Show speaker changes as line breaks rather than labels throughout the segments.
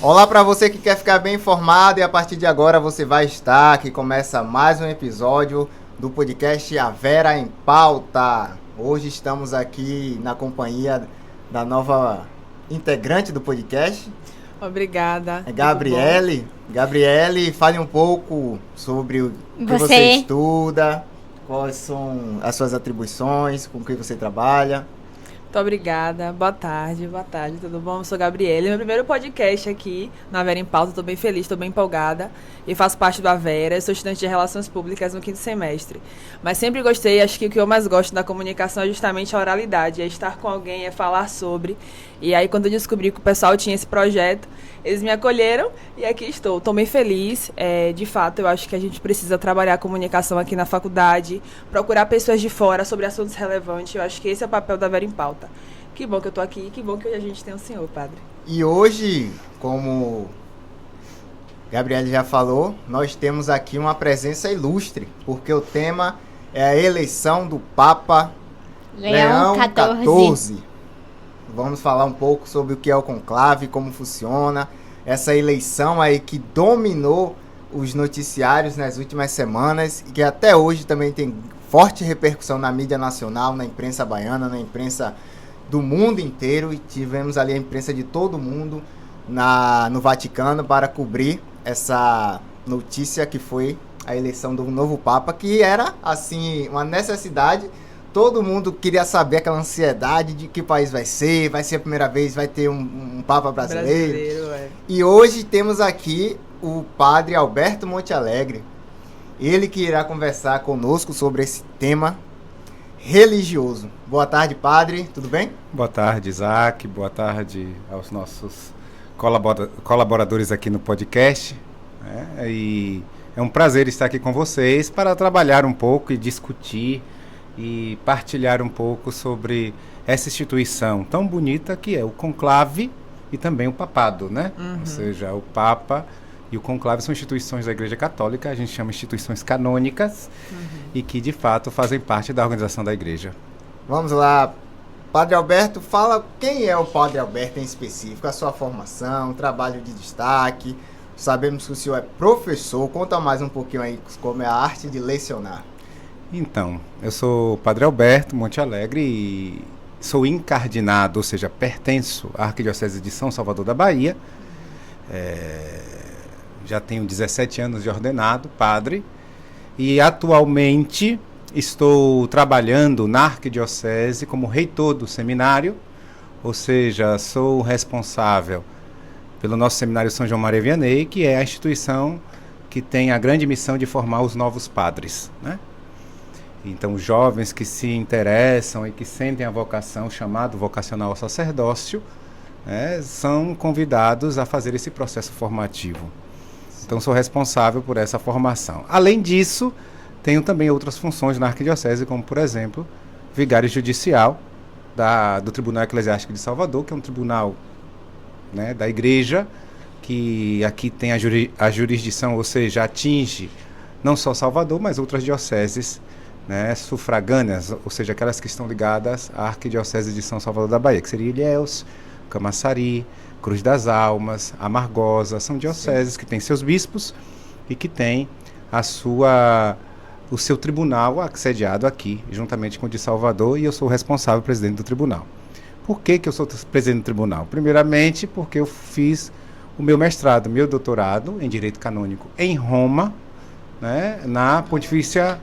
Olá para você que quer ficar bem informado e a partir de agora você vai estar, que começa mais um episódio do podcast A Vera em Pauta. Hoje estamos aqui na companhia da nova integrante do podcast.
Obrigada.
Gabriele. Gabriele, fale um pouco sobre o que você estuda, quais são as suas atribuições, com que você trabalha.
Muito obrigada. Boa tarde, tudo bom? Eu sou Gabriele, meu primeiro podcast aqui na Vera em Pauta. Estou bem feliz, estou bem empolgada e faço parte do Avera. Eu sou estudante de Relações Públicas no 5º semestre. Mas sempre gostei, acho que o que eu mais gosto da comunicação é justamente a oralidade, é estar com alguém, é falar sobre. E aí quando eu descobri que o pessoal tinha esse projeto, eles me acolheram e aqui estou. Estou bem feliz. De fato, eu acho que a gente precisa trabalhar a comunicação aqui na faculdade, procurar pessoas de fora sobre assuntos relevantes. Eu acho que esse é o papel da Vera em Pauta. Que bom que eu estou aqui, que bom que hoje a gente tem o senhor, padre.
E hoje, como Gabriele já falou, nós temos aqui uma presença ilustre, porque o tema é a eleição do Papa Leão XIV. Vamos falar um pouco sobre o que é o conclave, como funciona, essa eleição aí que dominou os noticiários nas últimas semanas e que até hoje também tem forte repercussão na mídia nacional, na imprensa baiana, na imprensa do mundo inteiro, e tivemos ali a imprensa de todo mundo no Vaticano para cobrir essa notícia que foi a eleição do novo Papa, que era assim uma necessidade. Todo mundo queria saber, aquela ansiedade de que país vai ser a primeira vez, vai ter um Papa brasileiro. E hoje temos aqui o padre Alberto Montealegre, ele que irá conversar conosco sobre esse tema religioso. Boa tarde, padre, tudo bem?
Boa tarde, Isaac, boa tarde aos nossos colaboradores aqui no podcast. E é um prazer estar aqui com vocês para trabalhar um pouco e discutir e partilhar um pouco sobre essa instituição tão bonita que é o conclave e também o papado, né? Ou seja, o Papa e o conclave são instituições da Igreja Católica, a gente chama instituições canônicas e que de fato fazem parte da organização da Igreja.
Vamos lá, Padre Alberto, fala quem é o Padre Alberto em específico, a sua formação, trabalho de destaque. Sabemos que o senhor é professor, conta mais um pouquinho aí como é a arte de lecionar.
Então, eu sou o Padre Alberto Montealegre e sou incardinado, ou seja, pertenço à Arquidiocese de São Salvador da Bahia. Já tenho 17 anos de ordenado, padre, e atualmente estou trabalhando na Arquidiocese como reitor do seminário, ou seja, sou responsável pelo nosso seminário São João Maria Vianney, que é a instituição que tem a grande missão de formar os novos padres, né? Então, os jovens que se interessam e que sentem a vocação, chamado vocacional ao sacerdócio, são convidados a fazer esse processo formativo. Então, sou responsável por essa formação. Além disso, tenho também outras funções na Arquidiocese, como, por exemplo, vigário judicial do Tribunal Eclesiástico de Salvador, que é um tribunal, né, da Igreja, que aqui tem a jurisdição, ou seja, atinge não só Salvador, mas outras dioceses, né, sufragâneas, ou seja, aquelas que estão ligadas à Arquidiocese de São Salvador da Bahia, que seria Ilhéus, Camaçari, Cruz das Almas, Amargosa. São dioceses que têm seus bispos e que têm o seu tribunal sediado aqui, juntamente com o de Salvador, e eu sou o responsável, presidente do tribunal. Por que eu sou presidente do tribunal? Primeiramente, porque eu fiz o meu mestrado, meu doutorado em Direito Canônico em Roma, né, na Pontifícia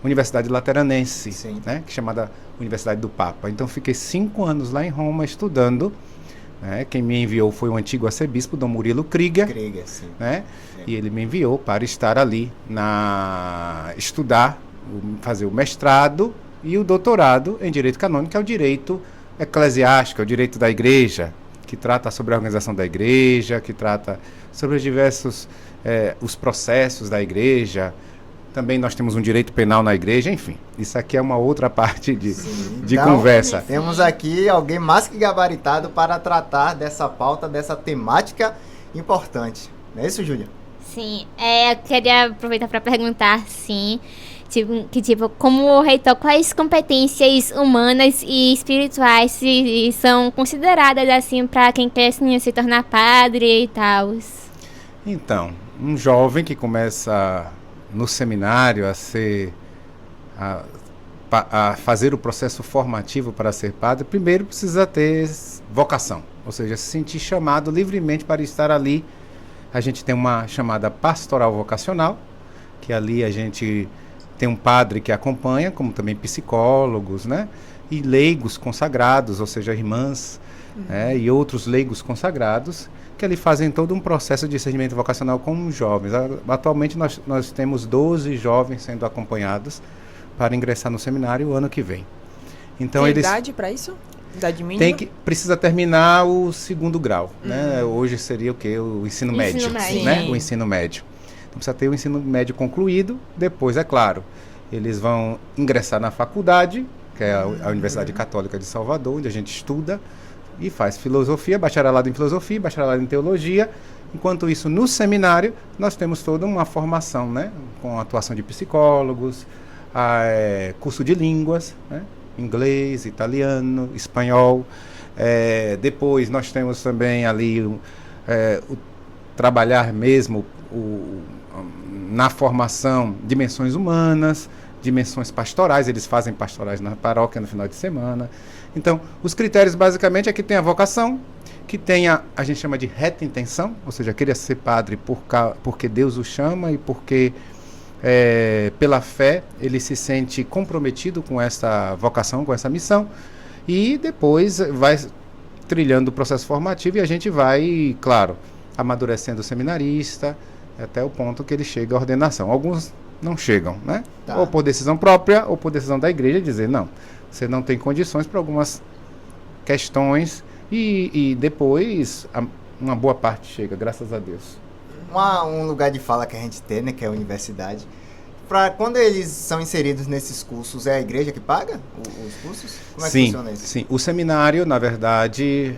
Universidade Lateranense, né, que é chamada Universidade do Papa. Então, fiquei 5 anos lá em Roma estudando. Né, quem me enviou foi o antigo arcebispo, Dom Murilo Krieger, né, e ele me enviou para estar ali, estudar, fazer o mestrado e o doutorado em Direito Canônico, que é o direito eclesiástico, é o direito da Igreja, que trata sobre a organização da Igreja, que trata sobre os diversos os processos da Igreja. Também nós temos um direito penal na Igreja, enfim. Isso aqui é uma outra parte de então, conversa.
Temos aqui alguém mais que gabaritado para tratar dessa pauta, dessa temática importante. Não é isso, Júlia?
Sim, eu queria aproveitar para perguntar, sim, como o reitor, quais competências humanas e espirituais são consideradas, assim, para quem quer assim, se tornar padre e tal?
Então, um jovem que começa no seminário a fazer o processo formativo para ser padre, primeiro precisa ter vocação, ou seja, se sentir chamado livremente para estar ali. A gente tem uma chamada pastoral vocacional, que ali a gente tem um padre que acompanha, como também psicólogos, né? E leigos consagrados, ou seja, irmãs, e outros leigos consagrados, que ali fazem todo um processo de discernimento vocacional com os jovens. Atualmente nós temos 12 jovens sendo acompanhados para ingressar no seminário o ano que vem. Então,
tem idade para isso? Idade mínima?
Precisa terminar o 2º grau, né? Hoje seria o quê? O ensino médio, né? O ensino médio. Então precisa ter o ensino médio concluído, depois, é claro, eles vão ingressar na faculdade, que é a Universidade Católica de Salvador, onde a gente estuda e faz filosofia, bacharelado em filosofia, bacharelado em teologia. Enquanto isso, no seminário, nós temos toda uma formação, né? Com atuação de psicólogos, curso de línguas, né? Inglês, italiano, espanhol. Depois nós temos também ali o trabalhar mesmo na formação dimensões humanas, dimensões pastorais. Eles fazem pastorais na paróquia no final de semana. Então, os critérios basicamente é que tenha vocação, que tenha, a gente chama de reta intenção, ou seja, querer ser padre porque Deus o chama e porque pela fé ele se sente comprometido com essa vocação, com essa missão, e depois vai trilhando o processo formativo e a gente vai, claro, amadurecendo o seminarista até o ponto que ele chega à ordenação. Alguns não chegam, né? Ou por decisão própria ou por decisão da igreja, dizer não, você não tem condições para algumas questões, e depois uma boa parte chega, graças a Deus.
Um lugar de fala que a gente tem, né, que é a universidade. Quando eles são inseridos nesses cursos, é a igreja que paga os cursos? Como é que funciona isso? Sim,
o seminário, na verdade,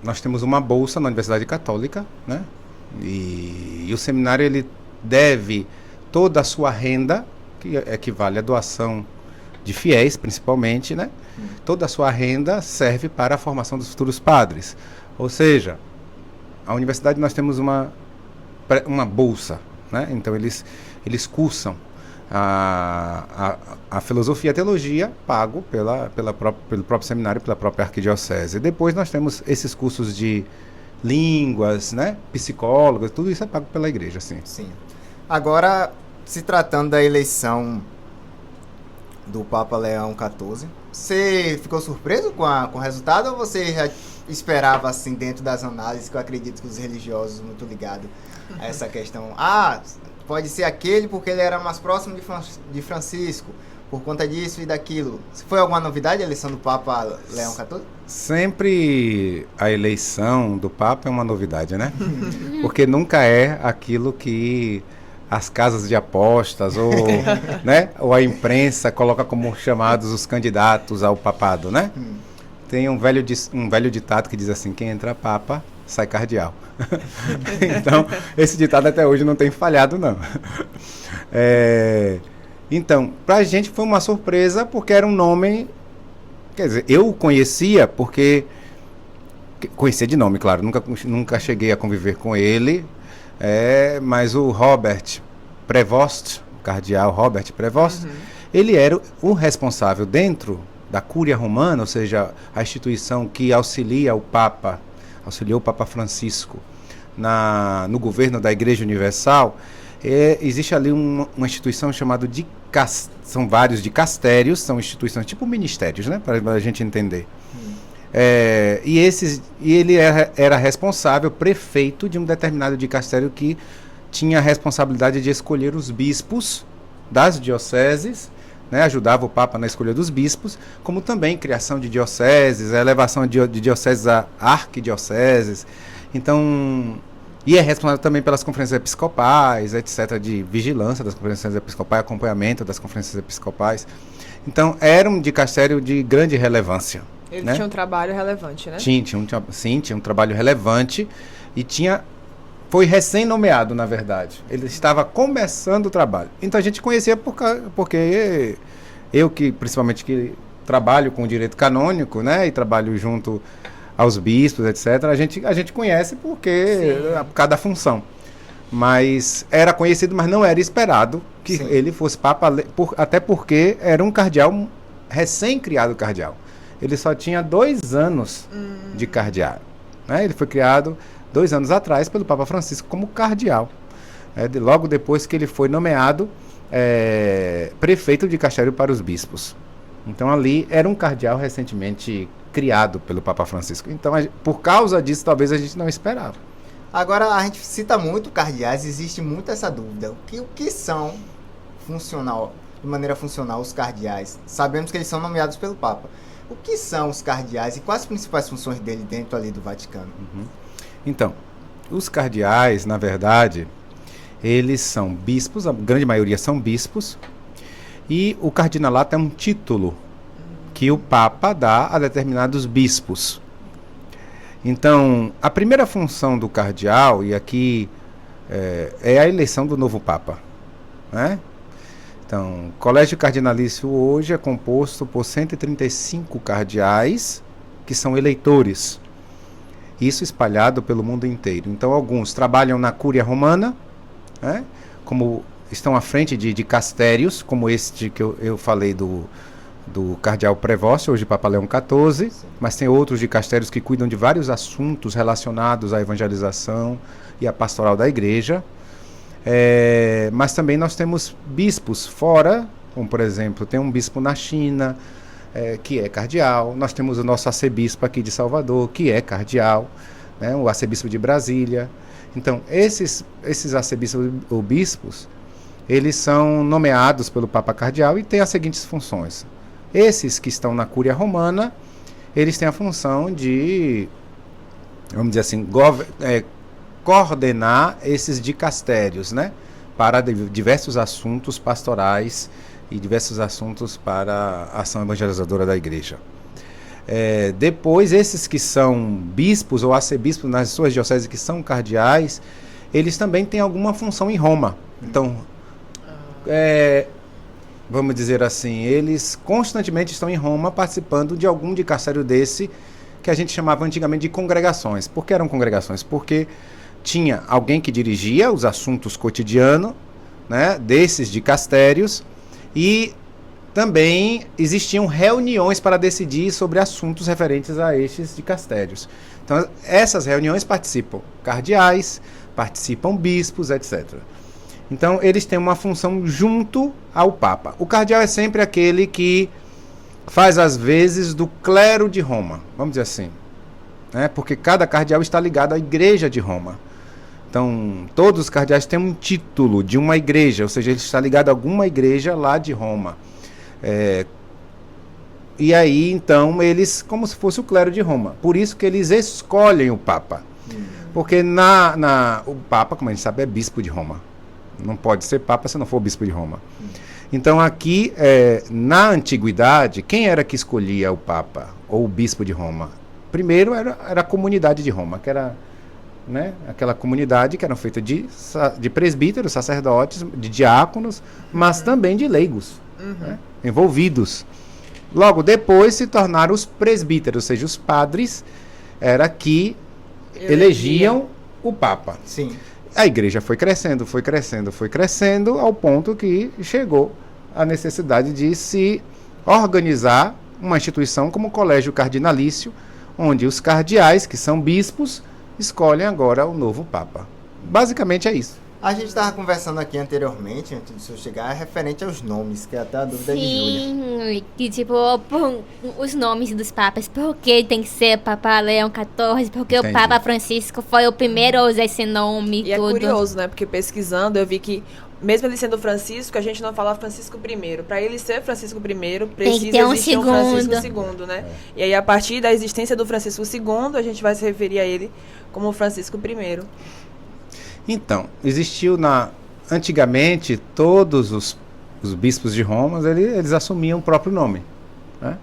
nós temos uma bolsa na Universidade Católica, né? E o seminário ele deve toda a sua renda, que equivale à doação de fiéis, principalmente, né? Toda a sua renda serve para a formação dos futuros padres. Ou seja, a universidade nós temos uma bolsa, né? Então eles cursam a filosofia e a teologia pago pelo próprio seminário, pela própria arquidiocese. Depois nós temos esses cursos de línguas, né? Psicólogos, tudo isso é pago pela igreja, sim.
Sim. Agora, se tratando da eleição do Papa Leão XIV, você ficou surpreso com o resultado, ou você já esperava, assim, dentro das análises, que eu acredito que os religiosos muito ligados a essa questão, pode ser aquele porque ele era mais próximo de Francisco, por conta disso e daquilo. Foi alguma novidade a eleição do Papa Leão XIV?
Sempre a eleição do Papa é uma novidade, né? Porque nunca é aquilo que as casas de apostas né, ou a imprensa coloca como chamados os candidatos ao papado, né? Tem um velho ditado que diz assim: quem entra papa, sai cardeal. Então, esse ditado até hoje não tem falhado, não. Então, pra gente foi uma surpresa, porque era um nome... Quer dizer, eu o conhecia porque... Conhecia de nome, claro, nunca cheguei a conviver com ele, mas o Robert Prevost, o cardeal Robert Prevost, ele era o responsável dentro da Cúria Romana, ou seja, a instituição que auxiliou o Papa Francisco no governo da Igreja Universal. Existe ali uma instituição chamada são vários dicastérios, são instituições tipo ministérios, né, para a gente entender. E ele era responsável, prefeito de um determinado dicastério que tinha a responsabilidade de escolher os bispos das dioceses, né, ajudava o Papa na escolha dos bispos, como também criação de dioceses, a elevação de dioceses a arquidioceses. Então, e é responsável também pelas conferências episcopais, etc., de vigilância das conferências episcopais, acompanhamento das conferências episcopais. Então, era um dicastério de grande relevância.
Ele,
né?
Tinha um trabalho relevante, né?
Tinha um trabalho relevante e tinha foi recém-nomeado, na verdade. Ele estava começando o trabalho. Então a gente conhecia porque eu principalmente que trabalho com direito canônico, né, e trabalho junto aos bispos, etc. A gente conhece por causa da função. Mas era conhecido, mas não era esperado que ele fosse papa, até porque era um cardeal, recém-criado cardeal. Ele só tinha 2 anos de cardeal, né? Ele foi criado 2 anos atrás pelo Papa Francisco como cardeal, logo depois que ele foi nomeado prefeito de Castério para os bispos. Então ali era um cardeal recentemente criado pelo Papa Francisco. Então por causa disso talvez a gente não esperava.
Agora a gente cita muito cardeais, existe muito essa dúvida. O que são de maneira funcional os cardeais? Sabemos que eles são nomeados pelo Papa. O que são os cardeais e quais as principais funções dele dentro ali do Vaticano?
Então, os cardeais, na verdade, eles são bispos, a grande maioria são bispos, e o cardinalato é um título que o Papa dá a determinados bispos. Então, a primeira função do cardeal, e aqui é a eleição do novo Papa, né? Então, o Colégio Cardinalício hoje é composto por 135 cardeais que são eleitores. Isso espalhado pelo mundo inteiro. Então, alguns trabalham na Cúria Romana, né, como estão à frente de dicastérios, como este que eu falei do cardeal Prevost, hoje Papa Leão XIV, mas tem outros dicastérios que cuidam de vários assuntos relacionados à evangelização e à pastoral da igreja. Mas também nós temos bispos fora, como por exemplo, tem um bispo na China, que é cardeal. Nós temos o nosso arcebispo aqui de Salvador, que é cardeal, né, o arcebispo de Brasília. Então, esses arcebispos ou bispos, eles são nomeados pelo Papa Cardeal e têm as seguintes funções. Esses que estão na Cúria Romana, eles têm a função de, vamos dizer assim, coordenar esses dicastérios, né, para diversos assuntos pastorais e diversos assuntos para a ação evangelizadora da igreja. Depois, esses que são bispos ou arcebispos nas suas dioceses que são cardeais, eles também têm alguma função em Roma. Então, vamos dizer assim, eles constantemente estão em Roma participando de algum dicastério desse que a gente chamava antigamente de congregações. Por que eram congregações? Porque tinha alguém que dirigia os assuntos cotidianos, né, desses dicastérios, e também existiam reuniões para decidir sobre assuntos referentes a estes dicastérios. Então, essas reuniões participam cardeais, participam bispos, etc. Então, eles têm uma função junto ao Papa. O cardeal é sempre aquele que faz as vezes do clero de Roma, vamos dizer assim, né? Porque cada cardeal está ligado à igreja de Roma. Então, todos os cardeais têm um título de uma igreja, ou seja, ele está ligado a alguma igreja lá de Roma. E aí, então, eles, como se fosse o clero de Roma. Por isso que eles escolhem o Papa. Porque o Papa, como a gente sabe, é bispo de Roma. Não pode ser Papa se não for bispo de Roma. Então, aqui, na antiguidade, quem era que escolhia o Papa ou o bispo de Roma? Primeiro era a comunidade de Roma, que era, né, aquela comunidade que era feita de presbíteros, sacerdotes, de diáconos, mas também de leigos, né, envolvidos. Logo depois se tornaram os presbíteros, ou seja, os padres era que elegiam o Papa.
Sim.
A igreja foi crescendo, ao ponto que chegou a necessidade de se organizar uma instituição como o Colégio Cardinalício, onde os cardeais, que são bispos, escolhem agora o novo Papa. Basicamente é isso.
A gente estava conversando aqui anteriormente, antes do senhor chegar, referente aos nomes, que é até a dúvida de Júlia.
Sim, que tipo, os nomes dos papas, por que tem que ser Papa Leão XIV, porque
Entendi.
o Papa Francisco foi o primeiro a usar esse nome
E
tudo.
é curioso, né? Porque pesquisando eu vi que, mesmo ele sendo Francisco, a gente não fala Francisco I. Para ele ser Francisco I, precisa
ter um
existir um
segundo.
Francisco II, né? E aí, a partir da existência do Francisco II, a gente vai se referir a ele como Francisco I.
Então, existiu antigamente, todos os bispos de Roma, eles assumiam o próprio nome, né?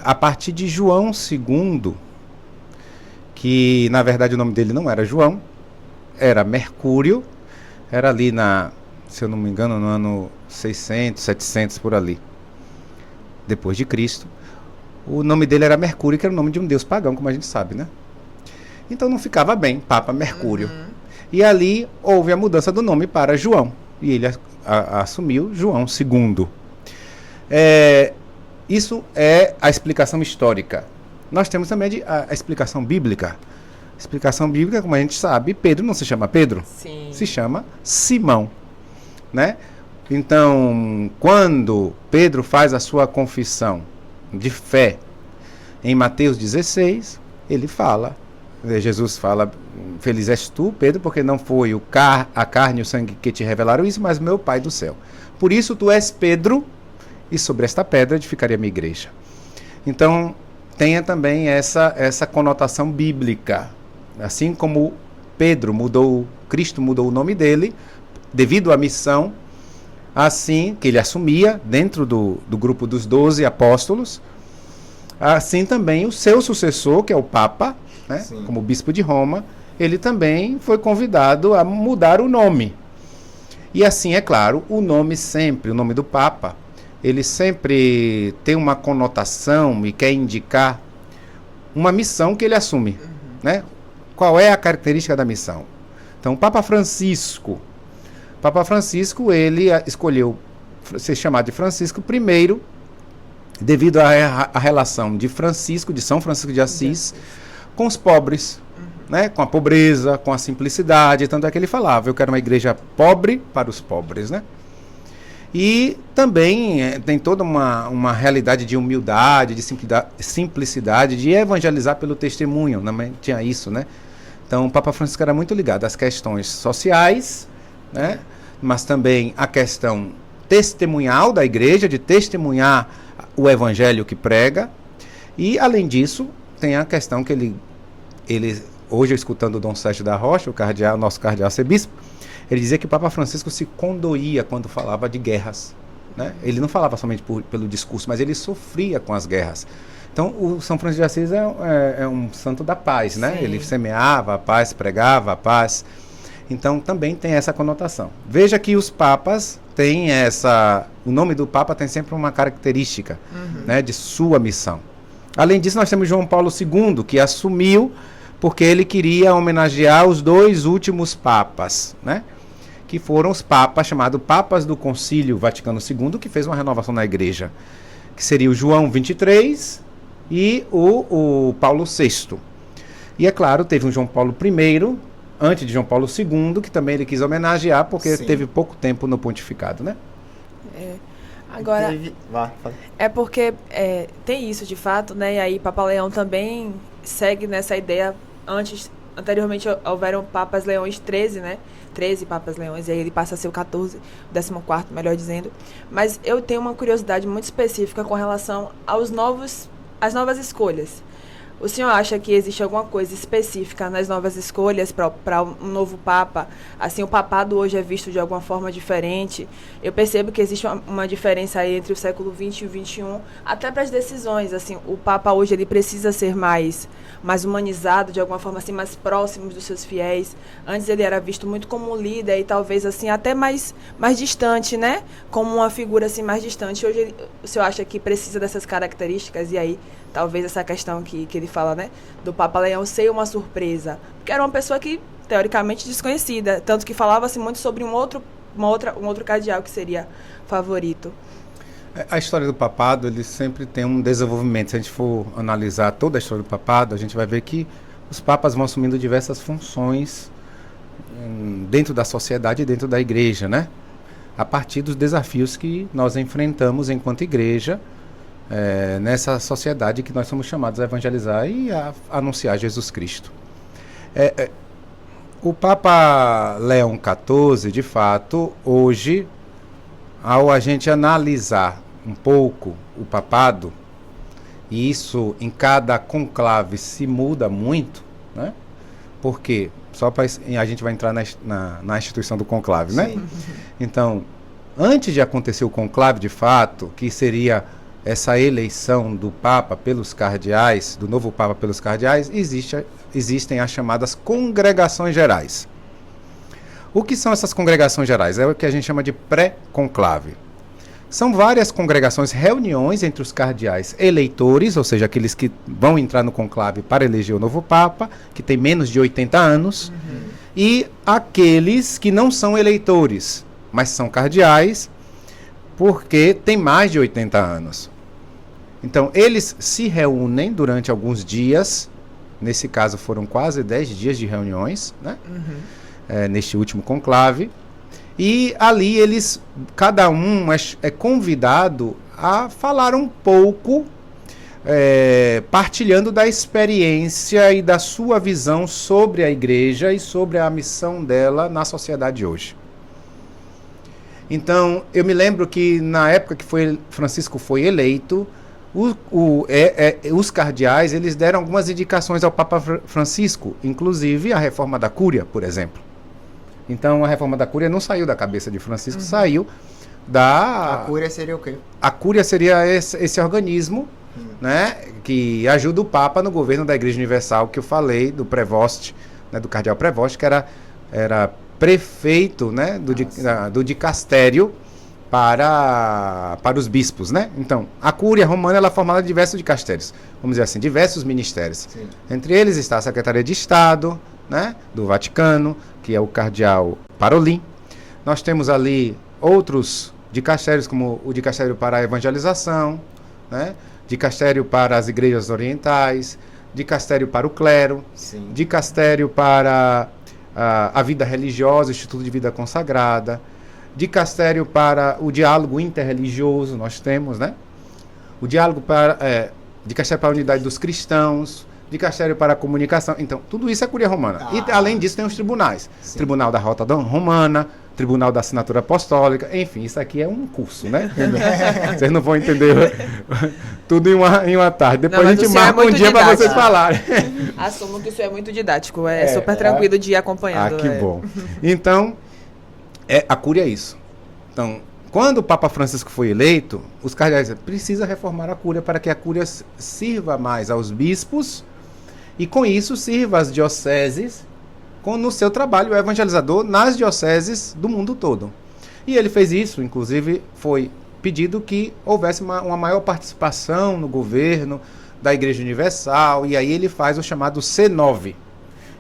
A partir de João II, que na verdade o nome dele não era João, era Mercúrio, era ali se eu não me engano, no ano 600, 700 por ali, depois de Cristo. O nome dele era Mercúrio, que era o nome de um deus pagão, como a gente sabe, né? Então não ficava bem, Papa Mercúrio. E ali houve a mudança do nome para João, e ele assumiu João II. Isso é a explicação histórica. Nós temos também a explicação bíblica. Explicação bíblica, como a gente sabe, Pedro não se chama Pedro,
Sim.
se chama Simão, né? Então, quando Pedro faz a sua confissão de fé em Mateus 16, ele fala, Jesus fala, feliz és tu, Pedro, porque não foi a carne e o sangue que te revelaram isso, mas meu Pai do céu. Por isso tu és Pedro, e sobre esta pedra edificarei a minha igreja. Então, tenha também essa conotação bíblica. Assim como Cristo mudou o nome dele, devido à missão, assim que ele assumia dentro do grupo dos 12 apóstolos, assim também o seu sucessor, que é o Papa, né, como bispo de Roma, ele também foi convidado a mudar o nome. E assim, é claro, o nome do Papa, ele sempre tem uma conotação e quer indicar uma missão que ele assume, né? Qual é a característica da missão? Então, o Papa Francisco, ele escolheu ser chamado de Francisco primeiro, devido à relação de São Francisco de Assis, com os pobres, né? Com a pobreza, com a simplicidade. Tanto é que ele falava, eu quero uma igreja pobre para os pobres, né? E também tem toda uma realidade de humildade, de simplicidade, de evangelizar pelo testemunho, também tinha isso, né? Então, o Papa Francisco era muito ligado às questões sociais, né? Mas também a questão testemunhal da igreja, de testemunhar o evangelho que prega. E, além disso, tem a questão que ele hoje, escutando o Dom Sérgio da Rocha, o nosso cardeal arcebispo, ele dizia que o Papa Francisco se condoía quando falava de guerras, né? Ele não falava somente pelo discurso, mas ele sofria com as guerras. Então, o São Francisco de Assis é um santo da paz, né? Sim. Ele semeava a paz, pregava a paz. Então, também tem essa conotação. Veja que os papas têm o nome do Papa tem sempre uma característica, né, de sua missão. Além disso, nós temos João Paulo II, que assumiu porque ele queria homenagear os 2 últimos papas, né? Que foram os papas, chamados Papas do Concílio Vaticano II, que fez uma renovação na igreja, que seria o João XXIII e o Paulo VI. E, é claro, teve um João Paulo I, antes de João Paulo II, que também ele quis homenagear, porque teve pouco tempo no pontificado, né?
Agora, é porque tem isso de fato, né? E aí Papa Leão também segue nessa ideia. Anteriormente houveram Papas Leões 13, né? 13 Papas Leões, e aí ele passa a ser o 14º, melhor dizendo. Mas eu tenho uma curiosidade muito específica com relação às novas escolhas. O senhor acha que existe alguma coisa específica nas novas escolhas para um novo Papa? Assim, o papado hoje é visto de alguma forma diferente. Eu percebo que existe uma diferença aí entre o século XX e o XXI, até para as decisões. Assim, o Papa hoje ele precisa ser mais humanizado, de alguma forma assim, mais próximo dos seus fiéis. Antes ele era visto muito como um líder e talvez assim até mais distante, né? Como uma figura assim mais distante. Hoje o senhor acha que precisa dessas características? E aí talvez essa questão que ele fala, né, do Papa Leão ser uma surpresa, porque era uma pessoa que teoricamente desconhecida, tanto que falava-se muito sobre um outro cardeal que seria favorito.
A história do papado, ele sempre tem um desenvolvimento. Se a gente for analisar toda a história do papado, a gente vai ver que os papas vão assumindo diversas funções dentro da sociedade e dentro da igreja, né? A partir dos desafios que nós enfrentamos enquanto igreja, nessa sociedade que nós somos chamados a evangelizar e a anunciar Jesus Cristo. O Papa Leão XIV, de fato, hoje, ao a gente analisar um pouco o papado, e isso em cada conclave se muda muito, né? Porque, a gente vai entrar na instituição do conclave, né? Então, antes de acontecer o conclave de fato, que seria essa eleição do Papa pelos cardeais, do novo Papa pelos cardeais, existem as chamadas congregações gerais, O que são essas congregações gerais? É o que a gente chama de pré-conclave. São várias congregações, reuniões entre os cardeais eleitores, ou seja, aqueles que vão entrar no conclave para eleger o novo Papa, que tem menos de 80 anos, e aqueles que não são eleitores, mas são cardeais, porque têm mais de 80 anos. Então, eles se reúnem durante alguns dias, nesse caso foram quase 10 dias de reuniões, né? Neste último conclave. E ali cada um é convidado a falar um pouco, partilhando da experiência e da sua visão sobre a igreja e sobre a missão dela na sociedade hoje. Então, eu me lembro que na época que Francisco foi eleito, os cardeais eles deram algumas indicações ao Papa Francisco, inclusive a reforma da Cúria, por exemplo. Então, a reforma da Cúria não saiu da cabeça de Francisco, saiu da...
A Cúria seria o quê?
A Cúria seria esse organismo, né, que ajuda o Papa no governo da Igreja Universal, que eu falei, do Prevost, né, do cardeal Prevost, que era prefeito, né, do dicastério para os bispos, né? Então, a Cúria Romana ela é formada de diversos dicastérios, vamos dizer assim, diversos ministérios. Sim. Entre eles está a Secretaria de Estado, né, do Vaticano, que é o cardeal Parolin. Nós temos ali outros dicastérios, como o dicastério para a evangelização, né, dicastério para as igrejas orientais, dicastério para o clero, sim, dicastério para a vida religiosa, o Instituto de Vida Consagrada, dicastério para o diálogo interreligioso, nós temos, né? O diálogo dicastério para a unidade dos cristãos, dicastério para a comunicação. Então, tudo isso é Cúria Romana. E, além disso, tem os tribunais. Sim. Tribunal da Rota Romana, Tribunal da Assinatura Apostólica, enfim, isso aqui é um curso, né? Vocês não vão entender tudo em uma tarde. Depois a gente marca um dia para vocês falarem.
Assumo que isso é muito didático, super tranquilo de ir acompanhando.
Que bom. Então, a Cúria é isso. Então, quando o Papa Francisco foi eleito, os cardeais precisam reformar a Cúria para que a Cúria sirva mais aos bispos e, com isso, sirva às dioceses no seu trabalho evangelizador nas dioceses do mundo todo. E ele fez isso, inclusive foi pedido que houvesse uma maior participação no governo da Igreja Universal, e aí ele faz o chamado C9,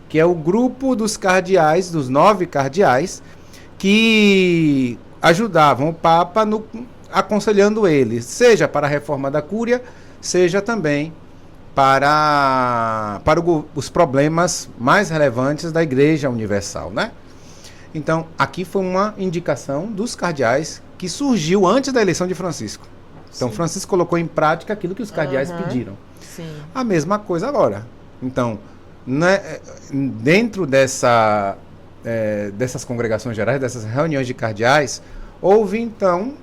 que é o grupo dos cardeais, dos 9 cardeais, que ajudavam o Papa aconselhando ele, seja para a reforma da Cúria, seja também para os problemas mais relevantes da Igreja Universal, né? Então, aqui foi uma indicação dos cardeais que surgiu antes da eleição de Francisco. Então, sim, Francisco colocou em prática aquilo que os cardeais pediram. Sim. A mesma coisa agora. Então, né, dentro dessas congregações gerais, dessas reuniões de cardeais, houve, então,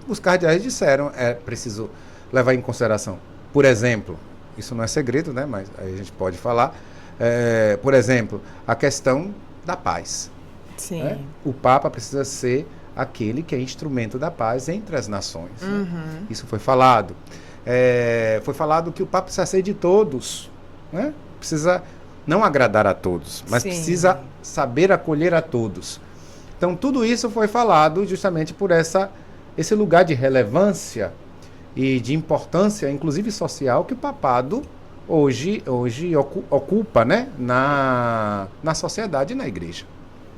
os cardeais disseram, é preciso levar em consideração, por exemplo, isso não é segredo, né, mas aí a gente pode falar, por exemplo, a questão da paz. Sim. Né? O Papa precisa ser aquele que é instrumento da paz entre as nações. Né? Isso foi falado. Foi falado que o Papa precisa ser de todos, né? Precisa não agradar a todos, mas sim, precisa saber acolher a todos. Então, tudo isso foi falado justamente por esse lugar de relevância e de importância, inclusive social, que o papado hoje ocupa, né, na sociedade e na igreja.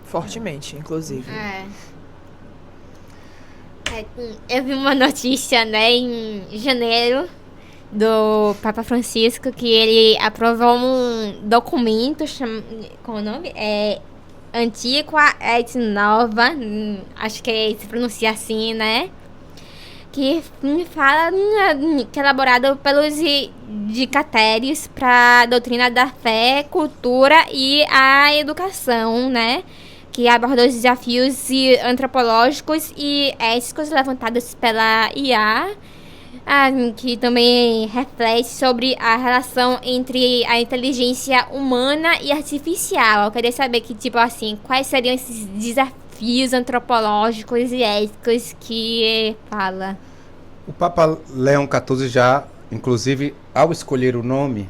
Fortemente, inclusive.
Eu vi uma notícia, né, em janeiro, do Papa Francisco, que ele aprovou um documento, qual é o nome? Antiqua et Nova, acho que se pronuncia assim, né? Que fala que é elaborado pelos dicastérios para a doutrina da fé, cultura e a educação, né? Que aborda os desafios antropológicos e éticos levantados pela IA, que também reflete sobre a relação entre a inteligência humana e artificial. Eu queria saber quais seriam esses desafios antropológicos e éticos que fala.
O Papa Leão XIV já, inclusive, ao escolher o nome,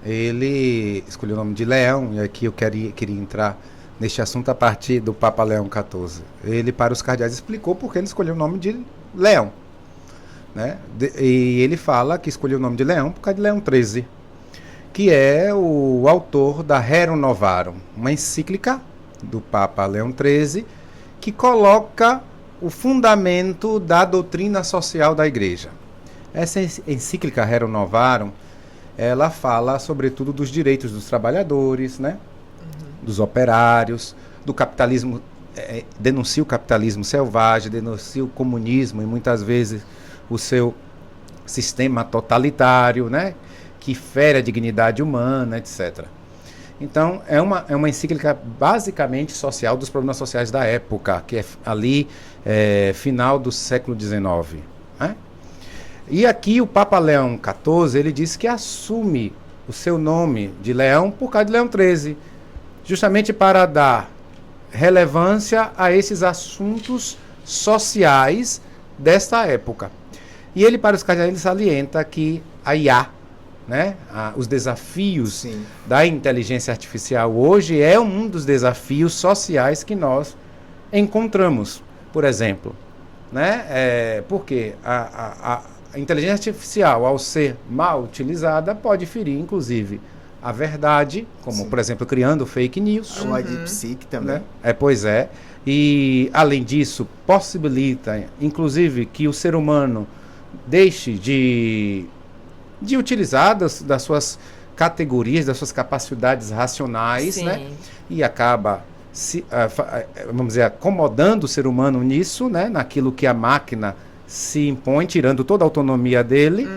ele escolheu o nome de Leão, e aqui eu queria entrar neste assunto a partir do Papa Leão XIV. Ele, para os cardeais, explicou por que ele escolheu o nome de Leão. Né? E ele fala que escolheu o nome de Leão por causa de Leão XIII, que é o autor da Rerum Novarum, uma encíclica do Papa Leão XIII, que coloca o fundamento da doutrina social da Igreja. Essa encíclica Rerum Novarum, ela fala sobretudo dos direitos dos trabalhadores, né? Dos operários, do capitalismo, denuncia o capitalismo selvagem, denuncia o comunismo e muitas vezes o seu sistema totalitário, né? Que fere a dignidade humana, etc. Então, é uma encíclica basicamente social dos problemas sociais da época, que é ali, final do século XIX. Né? E aqui o Papa Leão XIV, ele diz que assume o seu nome de Leão por causa de Leão XIII, justamente para dar relevância a esses assuntos sociais desta época. E ele, para os cardeais, ele salienta que a IA, né? Os desafios da inteligência artificial hoje é um dos desafios sociais que nós encontramos, por exemplo. Né? Porque a inteligência artificial, ao ser mal utilizada, pode ferir, inclusive, a verdade, como, por exemplo, criando fake news.
O DeepSeek também.
Né? Pois é. E, além disso, possibilita, inclusive, que o ser humano deixe de utilizar das suas categorias, das suas capacidades racionais, né? E acaba, vamos dizer, acomodando o ser humano nisso, né? Naquilo que a máquina se impõe, tirando toda a autonomia dele.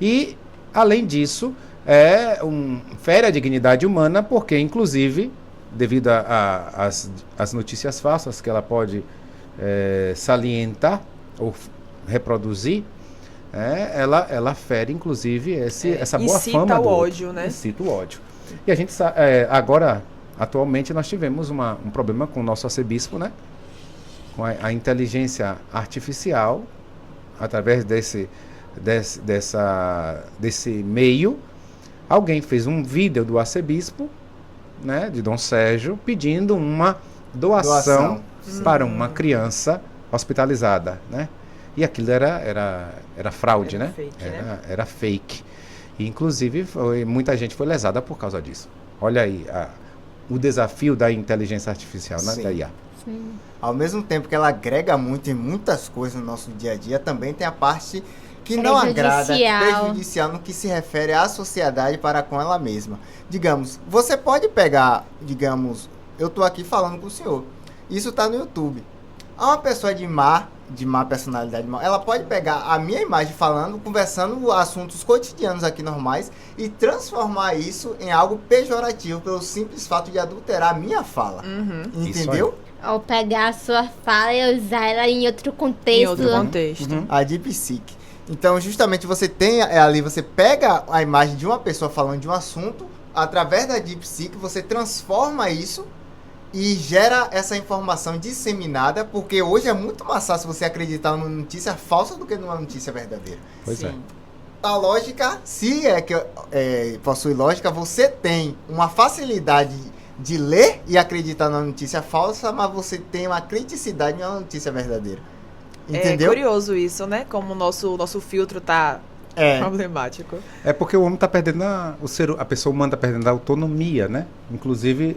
E, além disso, fere a dignidade humana, porque, inclusive, devido às notícias falsas que ela pode salientar ou reproduzir, ela fere, inclusive, essa boa fama.
Incita o ódio, né?
Incita o ódio. E a gente agora, atualmente, nós tivemos um problema com o nosso arcebispo, né? Com a inteligência artificial, através desse meio. Alguém fez um vídeo do arcebispo, né, de Dom Sérgio, pedindo uma doação para uma criança hospitalizada, né? E aquilo era fraude, né?
Fake,
era fake. E, inclusive, muita gente foi lesada por causa disso. Olha aí o desafio da inteligência artificial, né? Da IA.
Ao mesmo tempo que ela agrega muito em muitas coisas no nosso dia a dia, também tem a parte que não agrada, prejudicial no que se refere à sociedade para com ela mesma. Digamos, você pode pegar, eu estou aqui falando com o senhor, isso está no YouTube. Há uma pessoa de má personalidade, ela pode pegar a minha imagem falando, conversando assuntos cotidianos aqui normais e transformar isso em algo pejorativo pelo simples fato de adulterar a minha fala. Entendeu?
Ou pegar a sua fala e usar ela em outro contexto.
A DeepSeek. Então, justamente, você tem ali, você pega a imagem de uma pessoa falando de um assunto, através da DeepSeek, você transforma isso e gera essa informação disseminada, porque hoje é muito mais fácil você acreditar numa notícia falsa do que numa notícia verdadeira.
Pois é.
A lógica, se possui lógica, você tem uma facilidade de ler e acreditar numa notícia falsa, mas você tem uma criticidade numa notícia verdadeira. Entendeu?
É curioso isso, né? Como o nosso filtro tá problemático.
É porque o homem está perdendo a pessoa humana está perdendo a autonomia, né? Inclusive,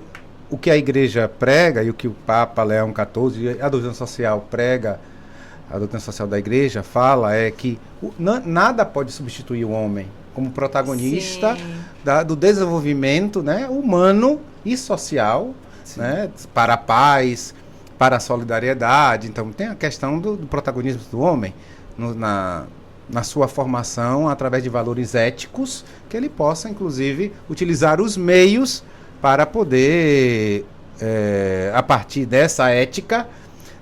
o que a igreja prega e o que o Papa Leão XIV, a doutrina social prega, a doutrina social da igreja fala é que nada pode substituir o homem como protagonista do desenvolvimento, né, humano e social, né, para a paz, para a solidariedade. Então tem a questão do protagonismo do homem na sua formação através de valores éticos, que ele possa, inclusive, utilizar os meios para poder, a partir dessa ética,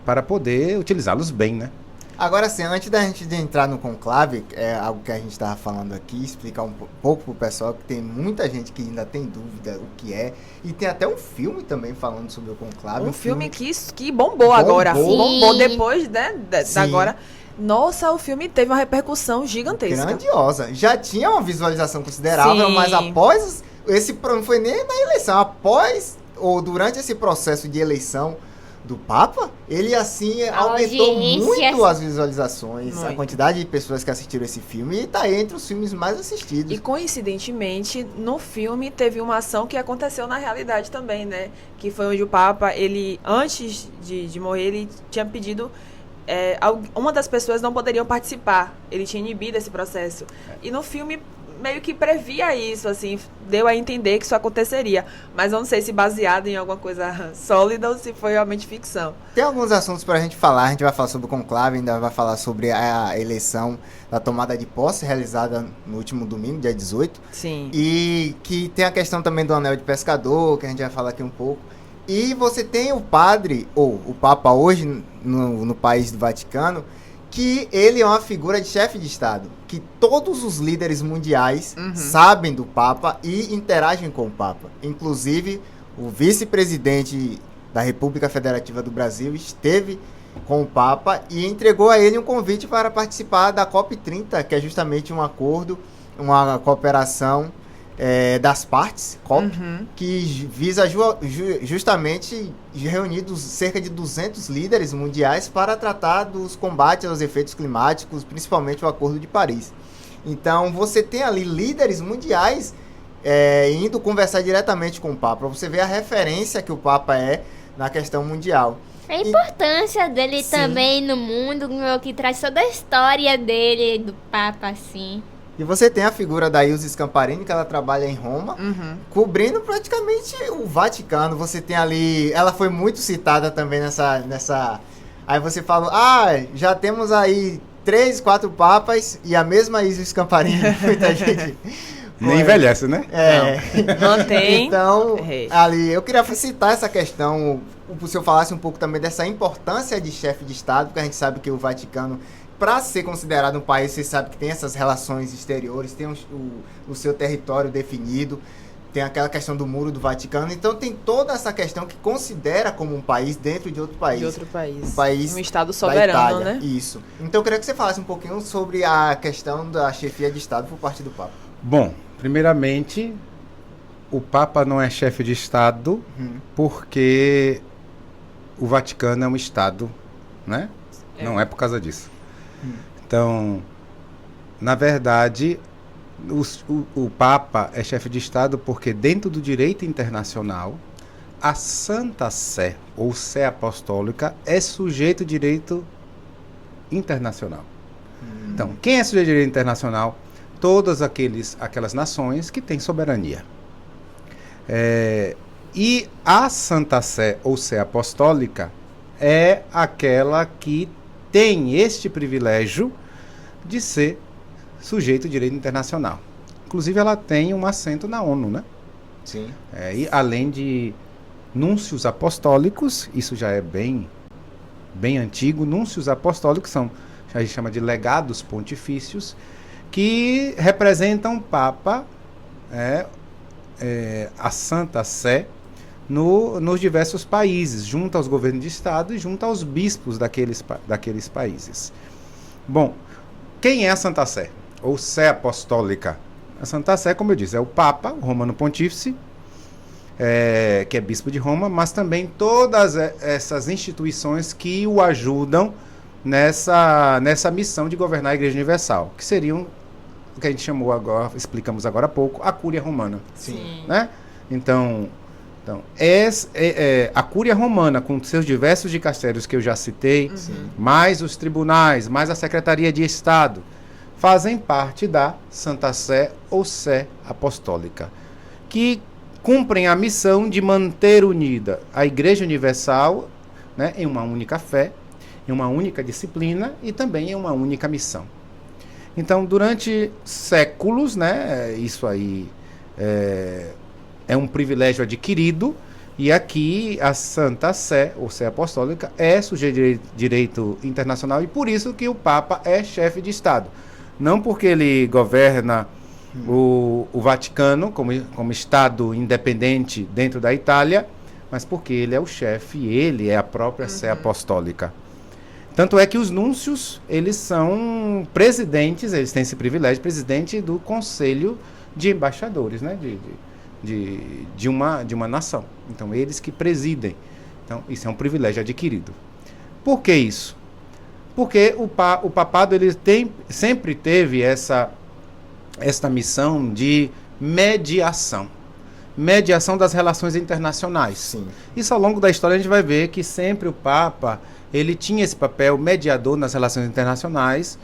para poder utilizá-los bem, né?
Agora sim, antes da gente entrar no conclave, algo que a gente estava falando aqui, explicar um pouco pro pessoal, que tem muita gente que ainda tem dúvida o que é, e tem até um filme também falando sobre o conclave.
Um filme que bombou agora. Bombou depois, né, agora. Nossa, o filme teve uma repercussão gigantesca.
Grandiosa. Já tinha uma visualização considerável, mas após... Esse não foi nem na eleição, após ou durante esse processo de eleição do Papa, ele assim aumentou
audiência.
muito as visualizações, a
Muito.
quantidade de pessoas que assistiram esse filme, e tá entre os filmes mais assistidos.
E coincidentemente, no filme teve uma ação que aconteceu na realidade também, né? Que foi onde o Papa, ele, antes de morrer, ele tinha pedido... uma das pessoas não poderiam participar. Ele tinha inibido esse processo. E no filme meio que previa isso, assim, deu a entender que isso aconteceria. Mas eu não sei se baseado em alguma coisa sólida ou se foi realmente ficção.
Tem alguns assuntos pra gente falar, a gente vai falar sobre o conclave, ainda vai falar sobre a eleição da tomada de posse realizada no último domingo, dia 18.
Sim.
E que tem a questão também do anel de pescador, que a gente vai falar aqui um pouco. E você tem o padre, ou o Papa hoje, no país do Vaticano, que ele é uma figura de chefe de Estado, que todos os líderes mundiais sabem do Papa e interagem com o Papa. Inclusive, o vice-presidente da República Federativa do Brasil esteve com o Papa e entregou a ele um convite para participar da COP30, que é justamente um acordo, uma cooperação das partes, COP, que visa justamente reunir cerca de 200 líderes mundiais para tratar dos combates aos efeitos climáticos, principalmente o Acordo de Paris. Então, você tem ali líderes mundiais indo conversar diretamente com o Papa, para você ver a referência que o Papa é na questão mundial.
A importância dele
Sim.
também no mundo, que traz toda a história dele, do Papa, assim.
E você tem a figura da Ilse Scamparini, que ela trabalha em Roma, cobrindo praticamente o Vaticano. Você tem ali... Ela foi muito citada também nessa... Aí você fala, já temos aí 3, 4 papas e a mesma Ilse Scamparini. Muita gente...
Nem envelhece, né?
Mantém.
Então, ali, eu queria citar essa questão, se eu falasse um pouco também dessa importância de chefe de Estado, porque a gente sabe que o Vaticano, para ser considerado um país, você sabe que tem essas relações exteriores, tem o seu território definido, tem aquela questão do muro do Vaticano, então tem toda essa questão que considera como um país dentro de outro país.
De outro país.
Um país
Um Estado
da
soberano,
Itália.
né?
Isso. Então eu queria que você falasse um pouquinho sobre a questão da chefia de Estado por parte do Papa.
Bom, primeiramente, o Papa não é chefe de Estado porque o Vaticano é um Estado, né? Não é por causa disso. Então, na verdade, o Papa é chefe de Estado porque dentro do direito internacional, a Santa Sé, ou Sé Apostólica, é sujeito de direito internacional. Então, quem é sujeito de direito internacional? Todas aquelas nações que têm soberania. E a Santa Sé, ou Sé Apostólica, é aquela que tem este privilégio de ser sujeito de direito internacional. Inclusive, ela tem um assento na ONU, né?
Sim.
E além de núncios apostólicos, isso já é bem antigo, núncios apostólicos a gente chama de legados pontifícios, que representam o Papa, a Santa Sé, nos diversos países, junto aos governos de Estado e junto aos bispos daqueles países. Bom, quem é a Santa Sé? Ou Sé Apostólica? A Santa Sé, como eu disse, é o Papa, o Romano Pontífice, que é bispo de Roma, mas também todas essas instituições que o ajudam nessa missão de governar a Igreja Universal, que seriam o que a gente chamou agora, explicamos agora há pouco, a Cúria Romana.
Sim.
Né? Então a Cúria Romana, com seus diversos dicastérios que eu já citei, mais os tribunais, mais a Secretaria de Estado, fazem parte da Santa Sé ou Sé Apostólica, que cumprem a missão de manter unida a Igreja Universal, né, em uma única fé, em uma única disciplina e também em uma única missão. Então, durante séculos, né, isso aí é um privilégio adquirido, e aqui a Santa Sé, ou Sé Apostólica, é sujeito de direito internacional, e por isso que o Papa é chefe de Estado. Não porque ele governa o Vaticano como Estado independente dentro da Itália, mas porque ele é o chefe, ele é a própria Sé Apostólica. Tanto é que os núncios, eles são presidentes, eles têm esse privilégio, presidente do Conselho de Embaixadores, né, de uma nação. Então, eles que presidem. Então, isso é um privilégio adquirido. Por que isso? Porque o papado ele sempre teve esta missão de mediação das relações internacionais.
Sim.
Isso ao longo da história a gente vai ver que sempre o Papa ele tinha esse papel mediador nas relações internacionais.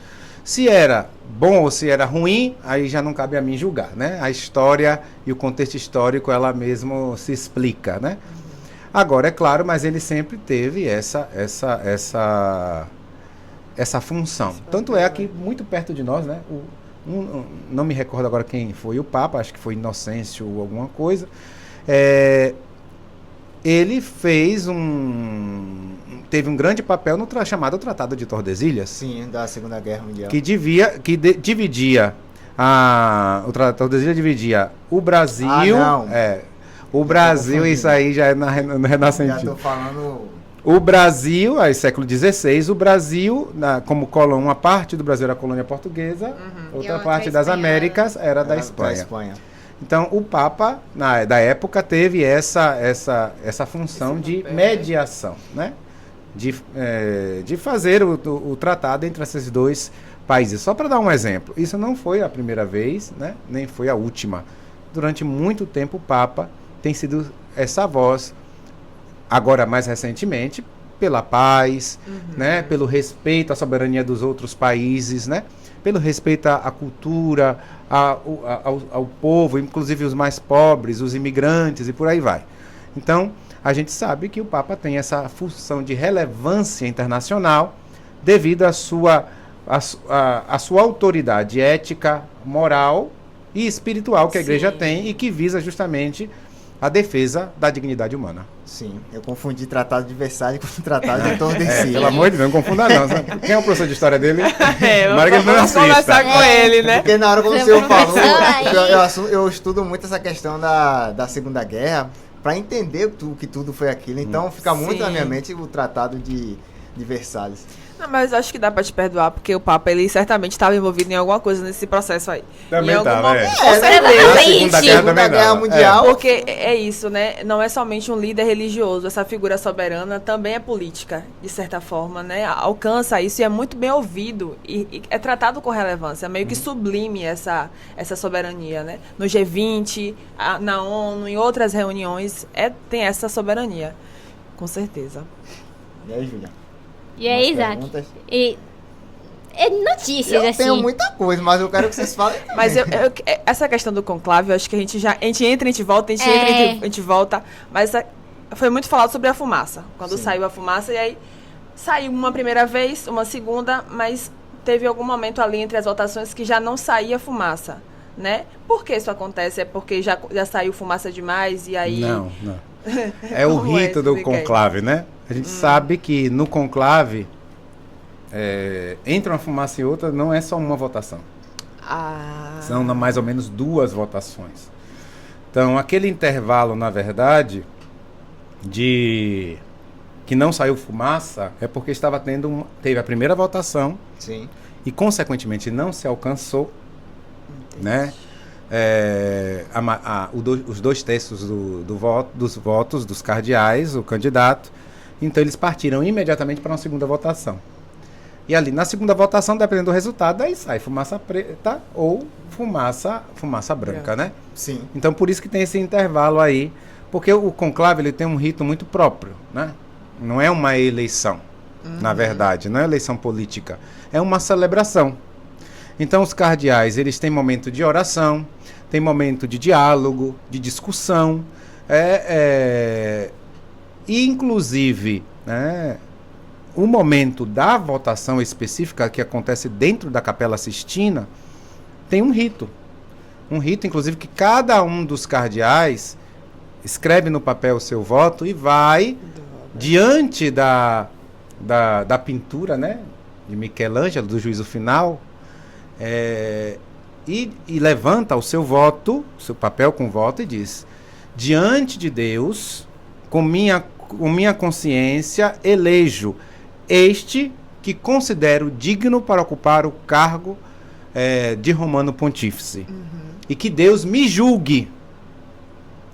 Se era bom ou se era ruim, aí já não cabe a mim julgar, né? A história e o contexto histórico ela mesmo se explica, né? Agora, é claro, mas ele sempre teve essa função. Tanto é que muito perto de nós, né? Não me recordo agora quem foi o Papa, acho que foi Inocêncio ou alguma coisa. Ele teve um grande papel no chamado Tratado de Tordesilhas.
Sim, da Segunda Guerra Mundial.
Que dividia o Tratado de Tordesilhas dividia o Brasil. O Brasil, isso aí já é no Renascentismo.
Já estou falando.
O Brasil, aí século XVI, o Brasil, como colônia, uma parte do Brasil era colônia portuguesa, outra parte das Américas era da Espanha. Então, o Papa, da época, teve essa função de mediação, né? De fazer o tratado entre esses dois países. Só para dar um exemplo, isso não foi a primeira vez, né? Nem foi a última. Durante muito tempo, o Papa tem sido essa voz. Agora, mais recentemente, pela paz, né? Pelo respeito à soberania dos outros países, né? Pelo respeito à cultura, ao povo, inclusive os mais pobres, os imigrantes e por aí vai. Então, a gente sabe que o Papa tem essa função de relevância internacional devido à sua autoridade ética, moral e espiritual que a Igreja tem e que visa justamente a defesa da dignidade humana.
Sim, eu confundi Tratado de Versalhes com Tratado de Tordesilhas.
Pelo amor de Deus, não confunda não. Quem é o professor de história dele?
Vamos conversar com ele, né?
Porque na hora como o senhor falou, eu estudo muito essa questão da Segunda Guerra para entender que tudo foi aquilo. Então fica muito na minha mente o Tratado de Versalhes.
Não, mas acho que dá pra te perdoar, porque o Papa, ele certamente estava envolvido em alguma coisa nesse processo aí.
Também estava,
Segunda Guerra Mundial.
Porque é isso, né? Não é somente um líder religioso, essa figura soberana também é política, de certa forma, né? Alcança isso e é muito bem ouvido e é tratado com relevância, meio que sublime essa soberania, né? No G20, na ONU, em outras reuniões, tem essa soberania, com certeza.
E aí, Júlia?
E aí, Isaac? Notícias,
eu
assim.
tenho muita coisa, mas eu quero que vocês falem também.
Mas essa questão do conclave, eu acho que a gente entra, a gente volta, a gente volta. Mas foi muito falado sobre a fumaça. Quando saiu a fumaça, e aí saiu uma primeira vez, uma segunda, mas teve algum momento ali entre as votações que já não saía fumaça, né? Por que isso acontece? É porque já saiu fumaça demais e aí...
Não. É o rito do conclave, né? A gente sabe que no conclave, entre uma fumaça e outra, não é só uma votação. São mais ou menos 2 votações. Então, aquele intervalo, na verdade, que não saiu fumaça, é porque teve a primeira votação.
Sim.
E, consequentemente, não se alcançou, né? Os 2 terços dos votos dos cardeais, o candidato. Então, eles partiram imediatamente para uma segunda votação. E ali, na segunda votação, dependendo do resultado, aí sai fumaça preta ou fumaça branca, né?
Sim.
Então, por isso que tem esse intervalo aí, porque o conclave ele tem um rito muito próprio, né? Não é uma eleição, na verdade, não é eleição política, é uma celebração. Então, os cardeais, eles têm momento de oração, tem momento de diálogo, de discussão, e, inclusive, né, o momento da votação específica que acontece dentro da Capela Sistina tem um rito. Um rito, inclusive, que cada um dos cardeais escreve no papel o seu voto e vai diante da pintura, né, de Michelangelo, do Juízo Final, e levanta o seu voto, seu papel com voto e diz: diante de Deus, com minha consciência, elejo este que considero digno para ocupar o cargo de Romano Pontífice. E que Deus me julgue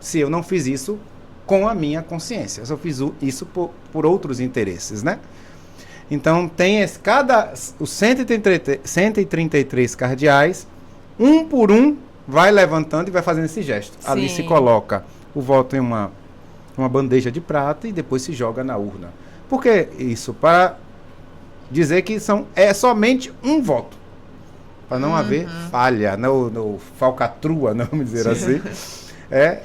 se eu não fiz isso com a minha consciência, se eu fiz isso por outros interesses, né? Então, tem os 133 cardeais, um por um, vai levantando e vai fazendo esse gesto.
Sim.
Ali se coloca o voto em uma bandeja de prata e depois se joga na urna. Por que isso? Para dizer que é somente um voto. Para não haver falha, no falcatrua, vamos dizer assim.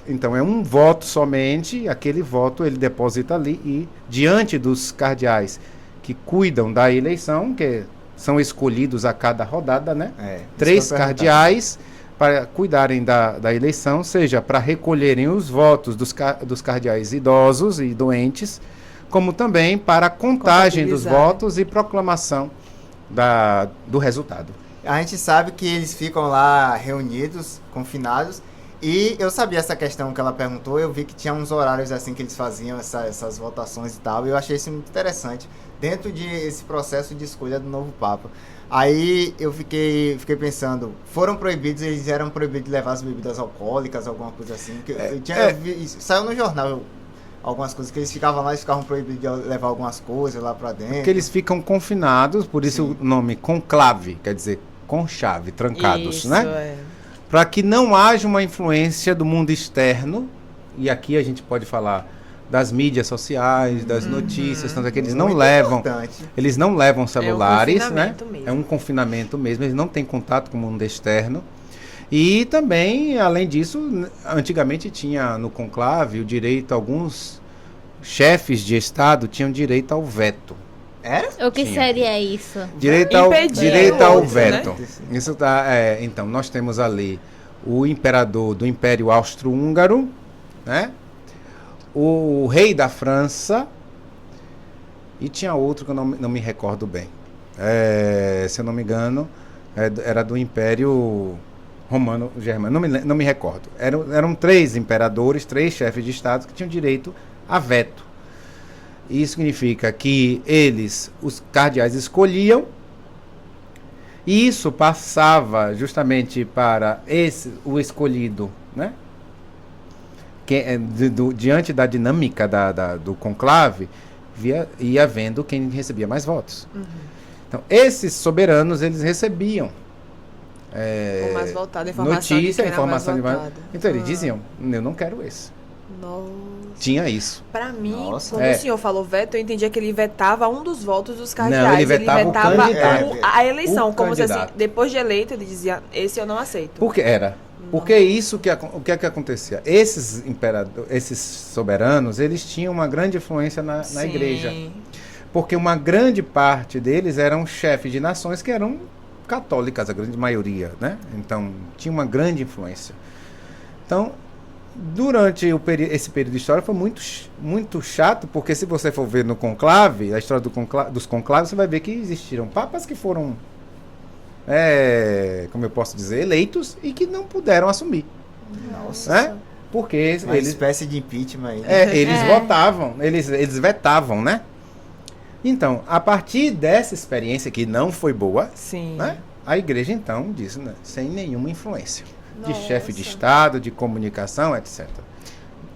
Então, é um voto somente, aquele voto ele deposita ali e, diante dos cardeais que cuidam da eleição, que são escolhidos a cada rodada, né? 3 cardeais para cuidarem da eleição, seja para recolherem os votos dos cardeais idosos e doentes, como também para a contagem dos votos e proclamação do resultado.
A gente sabe que eles ficam lá reunidos, confinados, e eu sabia essa questão que ela perguntou, eu vi que tinha uns horários assim que eles faziam essas votações e tal, e eu achei isso muito interessante, dentro desse processo de escolha do novo Papa. Aí eu fiquei pensando, eles eram proibidos de levar as bebidas alcoólicas, alguma coisa assim, saiu no jornal algumas coisas, que eles ficavam lá e ficavam proibidos de levar algumas coisas lá pra dentro.
Porque eles ficam confinados, por isso o nome conclave, quer dizer, com chave, trancados,
isso,
né? Para que não haja uma influência do mundo externo, e aqui a gente pode falar das mídias sociais, das notícias, tanto é que eles não levam celulares, né? É um confinamento mesmo, eles não têm contato com o mundo externo. E também, além disso, antigamente tinha no conclave o direito, alguns chefes de Estado tinham direito ao veto.
O que seria isso?
Direito ao veto. Né? Isso então, nós temos ali o imperador do Império Austro-Húngaro, né? O rei da França, e tinha outro que eu não me recordo bem. Se eu não me engano, era do Império Romano-Germano, não me recordo. Eram 3 imperadores, 3 chefes de Estado que tinham direito a veto. Isso significa que os cardeais escolhiam, e isso passava justamente para o escolhido, né? Diante da dinâmica do conclave, ia vendo quem recebia mais votos. Então, esses soberanos, eles recebiam
mais voltado,
informação de mais. Então, eles diziam, eu não quero esse.
Nossa.
Tinha isso.
Para mim, quando o senhor falou veto, eu entendia que ele vetava um dos votos dos cardeais.
Não, ele vetava o candidato.
A eleição, como se assim, depois de eleito, ele dizia, esse eu não aceito.
Porque isso o que acontecia? Esses soberanos, eles tinham uma grande influência na igreja. Porque uma grande parte deles eram chefes de nações que eram católicas, a grande maioria, né? Então, tinha uma grande influência. Então, durante esse período de história foi muito, muito chato, porque se você for ver no conclave, a história dos conclaves, você vai ver que existiram papas que foram, como eu posso dizer, eleitos e que não puderam assumir.
Nossa.
Porque
uma espécie de impeachment aí.
Eles votavam, eles vetavam, né? Então, a partir dessa experiência que não foi boa, né, a igreja então disse, né, sem nenhuma influência. De chefe de Estado, de comunicação, etc.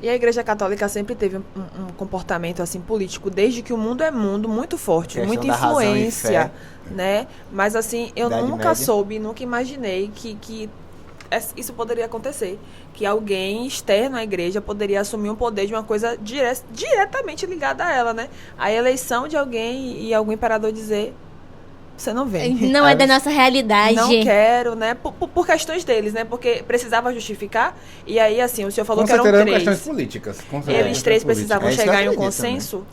E a Igreja Católica sempre teve um comportamento assim político, desde que o mundo é mundo, muito forte, muita influência, né? Mas assim, eu nunca soube, nunca imaginei que isso poderia acontecer. Que alguém externo à igreja poderia assumir um poder de uma coisa diretamente ligada a ela, né? A eleição de alguém e algum imperador dizer... Você não vem.
Não é da nossa realidade.
Não quero, né? Por questões deles, né? Porque precisava justificar. E aí, assim, o senhor falou que eram 3.
Questões políticas.
Eles 3 precisavam chegar em um consenso?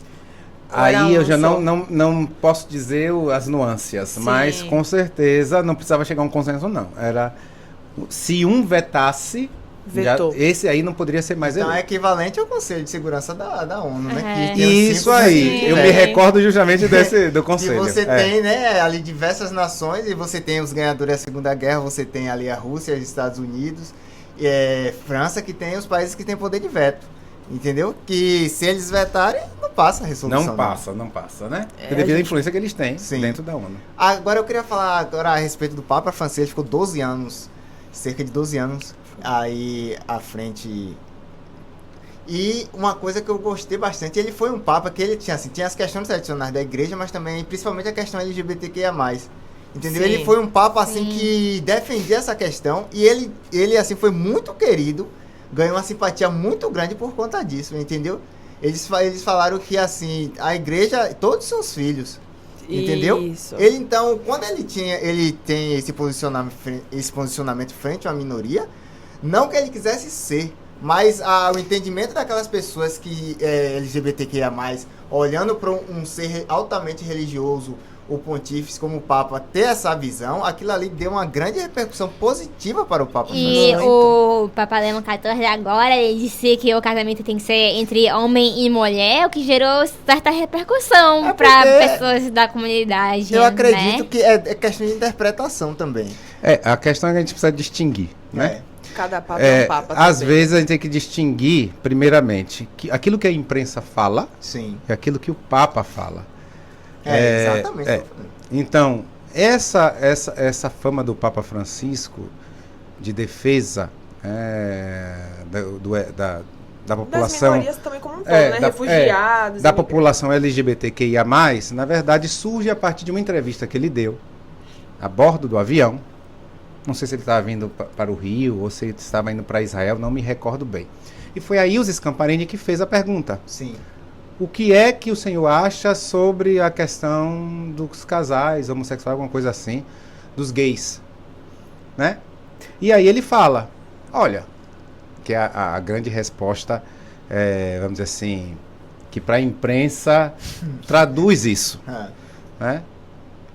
Aí eu já não posso dizer as nuances, mas com certeza não precisava chegar a um consenso, não. Era, se um vetasse, esse aí não poderia ser mais eleito.
Então é equivalente ao Conselho de Segurança da ONU, né?
Que isso aí, eu me recordo justamente do Conselho.
E você tem, né, ali diversas nações, e você tem os ganhadores da Segunda Guerra, você tem ali a Rússia, os Estados Unidos, França, que tem os países que têm poder de veto. Entendeu? Que se eles vetarem, não passa a resolução.
Não passa, né? Devido à influência que eles têm dentro da ONU.
Agora eu queria falar a respeito do Papa Francisco. Ele ficou 12 anos, cerca de 12 anos, aí à frente E uma coisa que eu gostei bastante, ele foi um papa que ele tinha, assim, tinha as questões tradicionais da igreja, mas também, principalmente a questão LGBTQIA+. Entendeu?
Sim.
Ele foi um papa, assim,
Sim.
que defendia essa questão e ele, assim, foi muito querido, ganhou uma simpatia muito grande por conta disso, entendeu? Eles falaram que, assim, a igreja, todos são os filhos, entendeu?
Isso.
Ele, então, quando ele tem esse posicionamento frente a uma minoria, não que ele quisesse ser, mas o entendimento daquelas pessoas que LGBTQIA+, olhando para um ser altamente religioso, o pontífice como o Papa, ter essa visão, aquilo ali deu uma grande repercussão positiva para o Papa
E
Francisco.
o Papa Leão XIV agora, ele disse que o casamento tem que ser entre homem e mulher, o que gerou certa repercussão
É
para
porque
pessoas da comunidade.
Eu acredito
né?
que é questão de interpretação também.
A questão é que a gente precisa distinguir, né?
Cada papa é um papa
Às
também.
vezes a gente tem que distinguir, primeiramente, que aquilo que a imprensa fala
Sim.
e aquilo que o Papa fala.
Exatamente.
Então, essa fama do Papa Francisco de defesa da
Das
população,
minorias também como um todo, né? Refugiados.
da
imigrantes.
população LGBTQIA+, na verdade surge a partir de uma entrevista que ele deu a bordo do avião. Não sei se ele estava vindo para o Rio ou se ele estava indo para Israel, não me recordo bem. E foi a Ilse Scamparini que fez a pergunta.
Sim.
O que é que o senhor acha sobre a questão dos casais homossexuais, alguma coisa assim, dos gays, né? E aí ele fala, olha, que a grande resposta, vamos dizer assim, que para a imprensa traduz isso, né?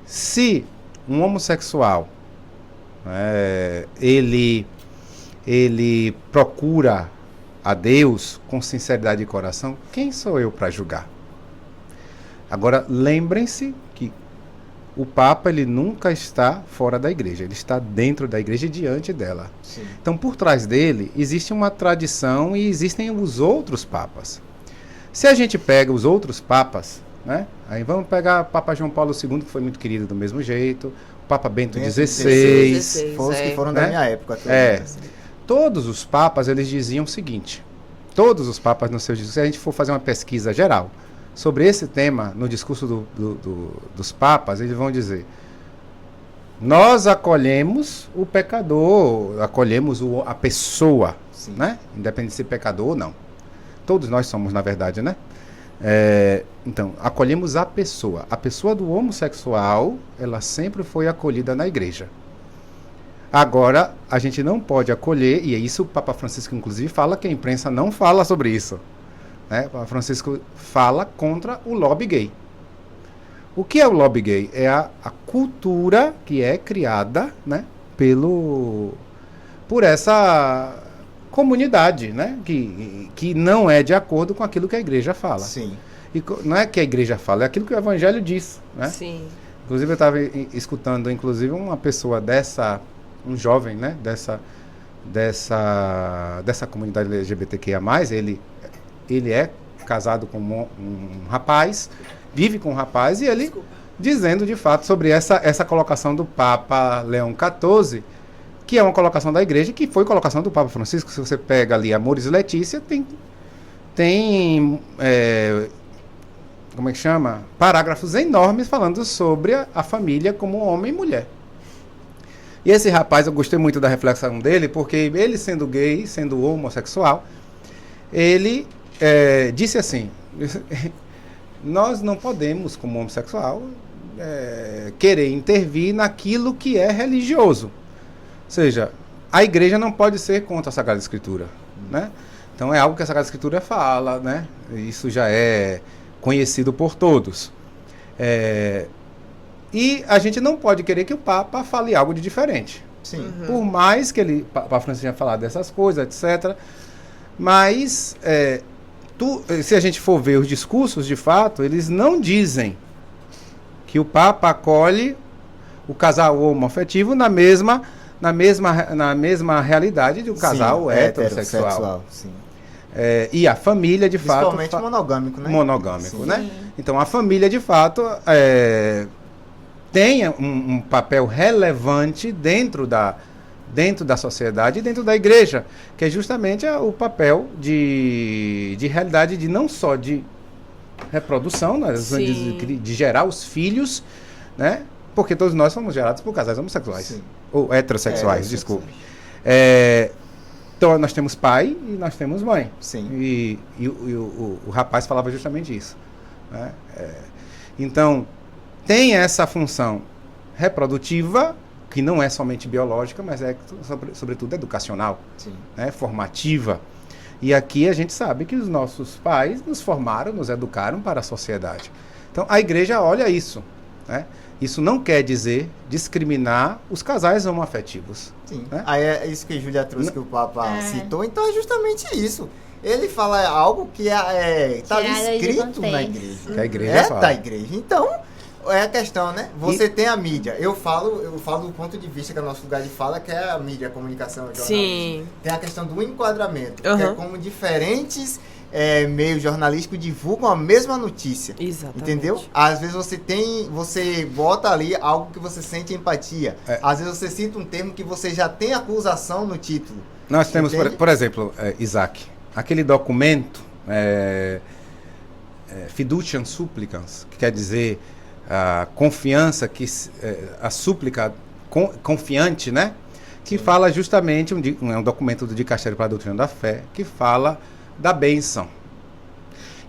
Se um homossexual, ele procura a Deus com sinceridade de coração, quem sou eu para julgar? Agora, lembrem-se que o Papa, ele nunca está fora da igreja, ele está dentro da igreja e diante dela.
Sim.
Então, por trás dele, existe uma tradição e existem os outros papas. Se a gente pega os outros papas, né? Aí vamos pegar o Papa João Paulo II, que foi muito querido do mesmo jeito, o Papa Bento XVI,
Foram os que foram da
né?
minha época. Assim.
Todos os papas, eles diziam o seguinte, todos os papas nos seus discursos, se a gente for fazer uma pesquisa geral sobre esse tema, no discurso dos papas, eles vão dizer, nós acolhemos o pecador, acolhemos a pessoa, né? Independente de ser pecador ou não. Todos nós somos, na verdade, né? Então, acolhemos a pessoa do homossexual, ela sempre foi acolhida na igreja. Agora, a gente não pode acolher, e é isso o Papa Francisco, inclusive, fala que a imprensa não fala sobre isso. Né? O Papa Francisco fala contra o lobby gay. O que é o lobby gay? É a cultura que é criada, né, por essa comunidade, né, que não é de acordo com aquilo que a igreja fala.
Sim.
E não é que a igreja fala, é aquilo que o evangelho diz. Né?
Sim.
Inclusive, eu estava escutando uma pessoa um jovem, né, dessa comunidade LGBTQIA+, ele é casado com um rapaz, vive com um rapaz, e ele dizendo de fato sobre essa colocação do Papa Leão XIV, que é uma colocação da igreja, que foi colocação do Papa Francisco. Se você pega ali Amores e Letícia, tem como é que chama? Parágrafos enormes falando sobre a família como homem e mulher. E esse rapaz, eu gostei muito da reflexão dele, porque ele sendo gay, sendo homossexual, ele disse assim, nós não podemos, como homossexual, querer intervir naquilo que é religioso. Ou seja, a igreja não pode ser contra a Sagrada Escritura, né? Então é algo que a Sagrada Escritura fala, né? Isso já é conhecido por todos. E a gente não pode querer que o Papa fale algo de diferente.
Sim.
Por mais que o Papa Francisco tenha falado dessas coisas, etc. Mas, se a gente for ver os discursos, de fato, eles não dizem que o Papa acolhe o casal homoafetivo na mesma realidade de um casal heterossexual.
Sim.
E a família, de fato...
Principalmente monogâmico, né?
Monogâmico,
Sim.
né? Então, a família, de fato, tem um papel relevante dentro dentro da sociedade e dentro da igreja, que é justamente o papel de realidade de não só de reprodução, né, de gerar os filhos, né? Porque todos nós somos gerados por casais homossexuais.
Sim.
Ou heterossexuais, desculpe. Então, nós temos pai e nós temos mãe.
Sim.
E o rapaz falava justamente isso. Né? Então, tem essa função reprodutiva, que não é somente biológica, mas é, sobretudo, educacional, né? Formativa. E aqui a gente sabe que os nossos pais nos formaram, nos educaram para a sociedade. Então, a igreja olha isso, né? Isso não quer dizer discriminar os casais homoafetivos.
Sim.
Né?
Aí é isso que a Júlia trouxe, que o Papa citou. Então é justamente isso. Ele fala algo que está escrito na igreja.
Que a igreja fala.
Da igreja. Então, é a questão, né? Você tem a mídia. Eu falo do ponto de vista que é o nosso lugar de fala, que é a mídia, a comunicação, o jornalismo.
Sim.
Tem a questão do enquadramento, que é como diferentes meios jornalísticos divulgam a mesma notícia.
Exatamente.
Entendeu? Às vezes você bota ali algo que você sente empatia. Às vezes você cita um termo que você já tem acusação no título.
Nós temos, por exemplo, Isaac, aquele documento, Fiduciam Supplicans, que quer dizer a confiança, a súplica confiante, né? Que fala justamente, é um documento do Dicastério para a Doutrina da Fé, que fala da bênção.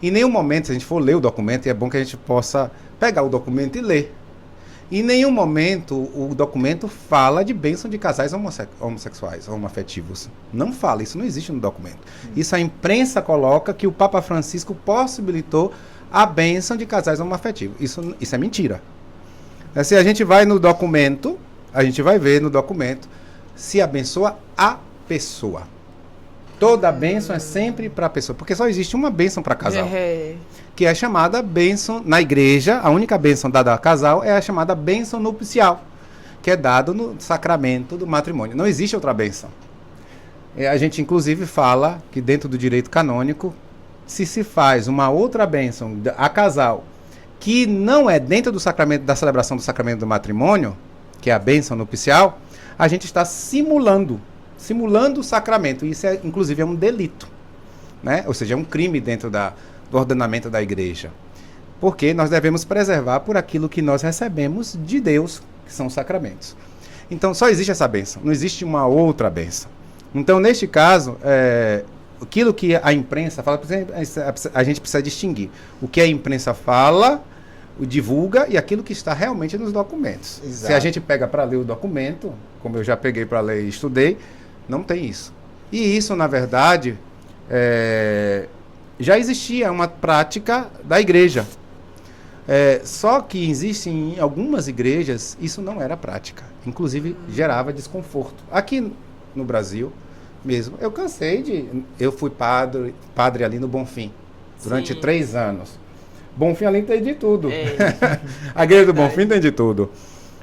Em nenhum momento, se a gente for ler o documento, e é bom que a gente possa pegar o documento e ler. Em nenhum momento o documento fala de bênção de casais homossexuais, homoafetivos. Não fala, isso não existe no documento. Isso a imprensa coloca que o Papa Francisco possibilitou a bênção de casais homoafetivos. Isso é mentira. Se a gente vai no documento, a gente vai ver no documento se abençoa a pessoa. Toda bênção é sempre para a pessoa, porque só existe uma bênção para casal, que é a chamada bênção na igreja. A única bênção dada a casal é a chamada bênção nupcial, que é dado no sacramento do matrimônio. Não existe outra bênção. A gente, inclusive, fala que dentro do direito canônico, se faz uma outra bênção a casal, que não é dentro do sacramento, da celebração do sacramento do matrimônio, que é a bênção nupcial, a gente está simulando o sacramento. Isso, inclusive, é um delito, né? Ou seja, é um crime dentro do ordenamento da igreja. Porque nós devemos preservar por aquilo que nós recebemos de Deus, que são os sacramentos. Então, só existe essa bênção, não existe uma outra bênção. Então, neste caso, aquilo que a imprensa fala, a gente precisa distinguir o que a imprensa fala, o divulga, e aquilo que está realmente nos documentos. Exato. Se a gente pega para ler o documento, como eu já peguei para ler e estudei, não tem isso. E isso, na verdade, já existia uma prática da igreja. Só que existe em algumas igrejas, isso não era prática. Inclusive, gerava desconforto. Aqui no Brasil mesmo, eu fui padre ali no Bonfim, durante 3 anos. Bonfim ali tem de tudo. A igreja do Bonfim tem de tudo.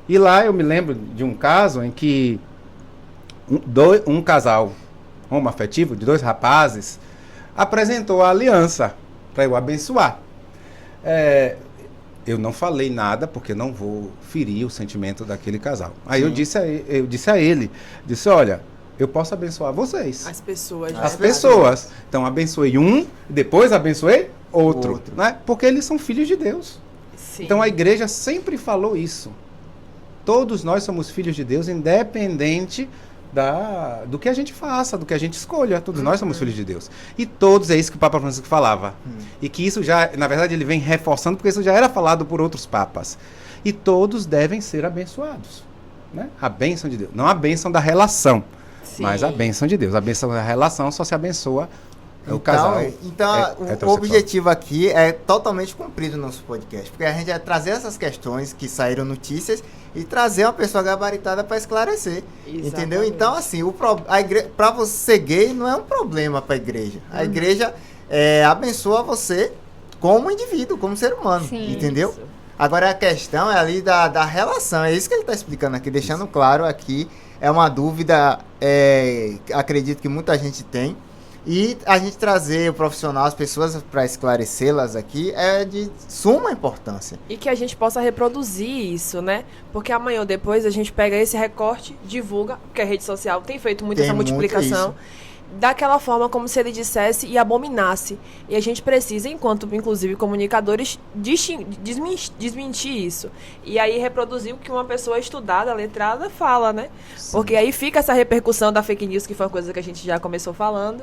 E lá eu me lembro de um caso em que um casal homoafetivo, de 2 rapazes, apresentou a aliança para eu abençoar. Eu não falei nada, porque não vou ferir o sentimento daquele casal. Aí eu disse a ele, olha, eu posso abençoar vocês.
As pessoas.
As pessoas. Então, abençoei um, depois abençoei outro. Né? Porque eles são filhos de Deus.
Sim.
Então, a igreja sempre falou isso. Todos nós somos filhos de Deus, independente do que a gente faça, do que a gente escolha. Todos nós somos filhos de Deus. E todos, é isso que o Papa Francisco falava. E que isso já, na verdade, ele vem reforçando, porque isso já era falado por outros papas. E todos devem ser abençoados. Né? A bênção de Deus. Não a bênção da relação, mas a bênção de Deus. A bênção da relação só se abençoa o casal.
Então, o objetivo aqui é totalmente cumprido no nosso podcast, porque a gente vai trazer essas questões que saíram notícias e trazer uma pessoa gabaritada para esclarecer. Exatamente. Entendeu? Então, assim, para você ser gay não é um problema para a igreja. A igreja abençoa você como indivíduo, como ser humano. Sim, entendeu? Isso. Agora a questão é ali da relação. É isso que ele está explicando aqui, deixando claro aqui. É uma dúvida, acredito que muita gente tem. E a gente trazer o profissional, as pessoas, para esclarecê-las aqui, é de suma importância.
E que a gente possa reproduzir isso, né? Porque amanhã ou depois a gente pega esse recorte, divulga, porque a rede social tem feito muito essa multiplicação, daquela forma como se ele dissesse e abominasse. E a gente precisa, enquanto, inclusive, comunicadores, desmentir isso. E aí reproduzir o que uma pessoa estudada, letrada, fala, né? Sim. Porque aí fica essa repercussão da fake news, que foi uma coisa que a gente já começou falando,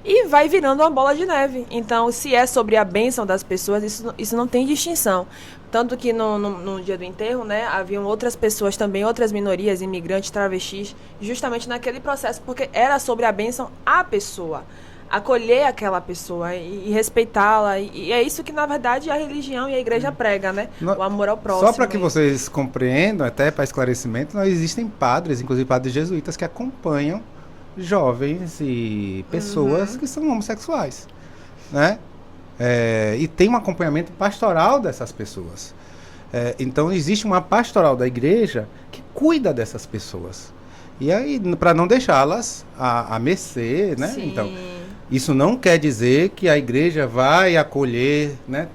e vai virando uma bola de neve. Então, se é sobre a bênção das pessoas, isso não tem distinção. Tanto que no dia do enterro, né, haviam outras pessoas também, outras minorias, imigrantes, travestis, justamente naquele processo, porque era sobre a bênção à pessoa, acolher aquela pessoa e respeitá-la. E é isso que, na verdade, a religião e a igreja prega, né? O amor ao próximo.
Só para que vocês compreendam, até para esclarecimento, nós existem padres, inclusive padres jesuítas, que acompanham jovens e pessoas que são homossexuais, né? E tem um acompanhamento pastoral dessas pessoas. Então existe uma pastoral da igreja que cuida dessas pessoas. E aí, para não deixá-las à mercê, né?
Sim.
Então, isso não quer dizer que a igreja vai acolher, né,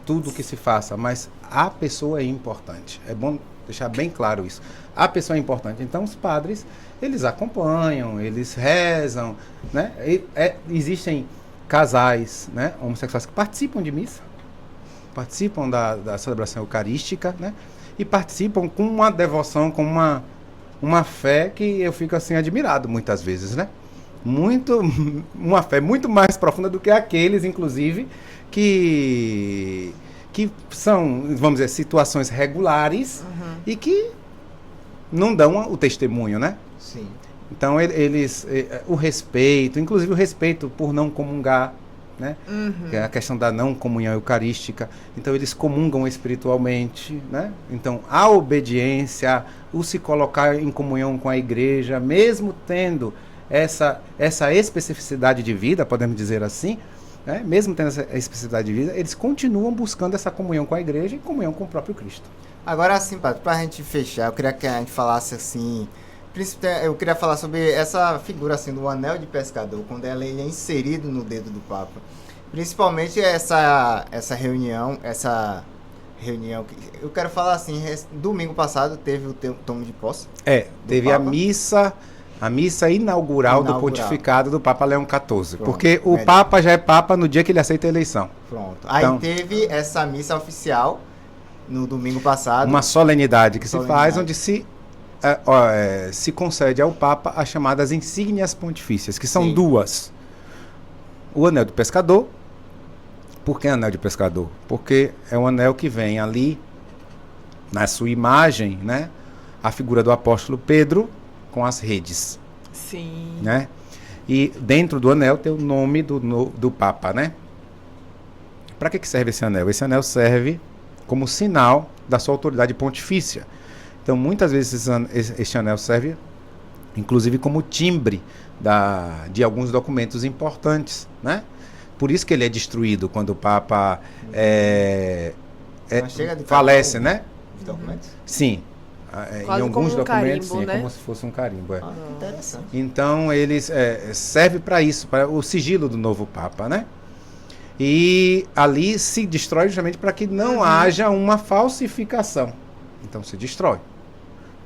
tudo que se faça, mas a pessoa é importante. É bom deixar bem claro isso. A pessoa é importante. Então os padres, eles acompanham, eles rezam, né? Existem casais, né, homossexuais que participam de missa, participam da celebração eucarística, né, e participam com uma devoção, com uma fé que eu fico assim admirado muitas vezes, né? Uma fé muito mais profunda do que aqueles, inclusive, que são, vamos dizer, situações regulares e que não dão o testemunho, né?
Sim.
Então, o respeito, inclusive o respeito por não comungar, né? Que é a questão da não comunhão eucarística. Então, eles comungam espiritualmente, né? Então, a obediência, o se colocar em comunhão com a igreja, mesmo tendo essa especificidade de vida, podemos dizer assim, né? Mesmo tendo essa especificidade de vida, eles continuam buscando essa comunhão com a igreja e comunhão com o próprio Cristo.
Agora, assim, Padre, para a gente fechar, eu queria que a gente falasse assim... Eu queria falar sobre essa figura assim, do anel de pescador, quando ele é inserido no dedo do Papa. Principalmente essa reunião que eu quero falar assim, domingo passado teve o tomo de posse.
Teve Papa. a missa inaugural do pontificado do Papa Leão XIV. Pronto, porque o Papa já é Papa no dia que ele aceita a eleição.
Pronto. Aí então, teve essa missa oficial no domingo passado.
Uma solenidade que se faz, onde se concede ao Papa as chamadas insígnias pontifícias, que são duas. O anel do pescador. Por que anel de pescador? Porque é um anel que vem ali, na sua imagem, né, a figura do apóstolo Pedro com as redes.
Sim.
Né? E dentro do anel tem o nome do Papa, né? Para que serve esse anel? Esse anel serve como sinal da sua autoridade pontifícia. Então, muitas vezes este anel serve, inclusive, como timbre de alguns documentos importantes, né? Por isso que ele é destruído quando o Papa falece, né?
Os documentos?
Sim. Em alguns documentos,
carimbo, né?
Como se fosse um carimbo.
Interessante.
Então, eles serve para isso, para o sigilo do novo Papa, né? E ali se destrói justamente para que não haja uma falsificação. Então, se destrói.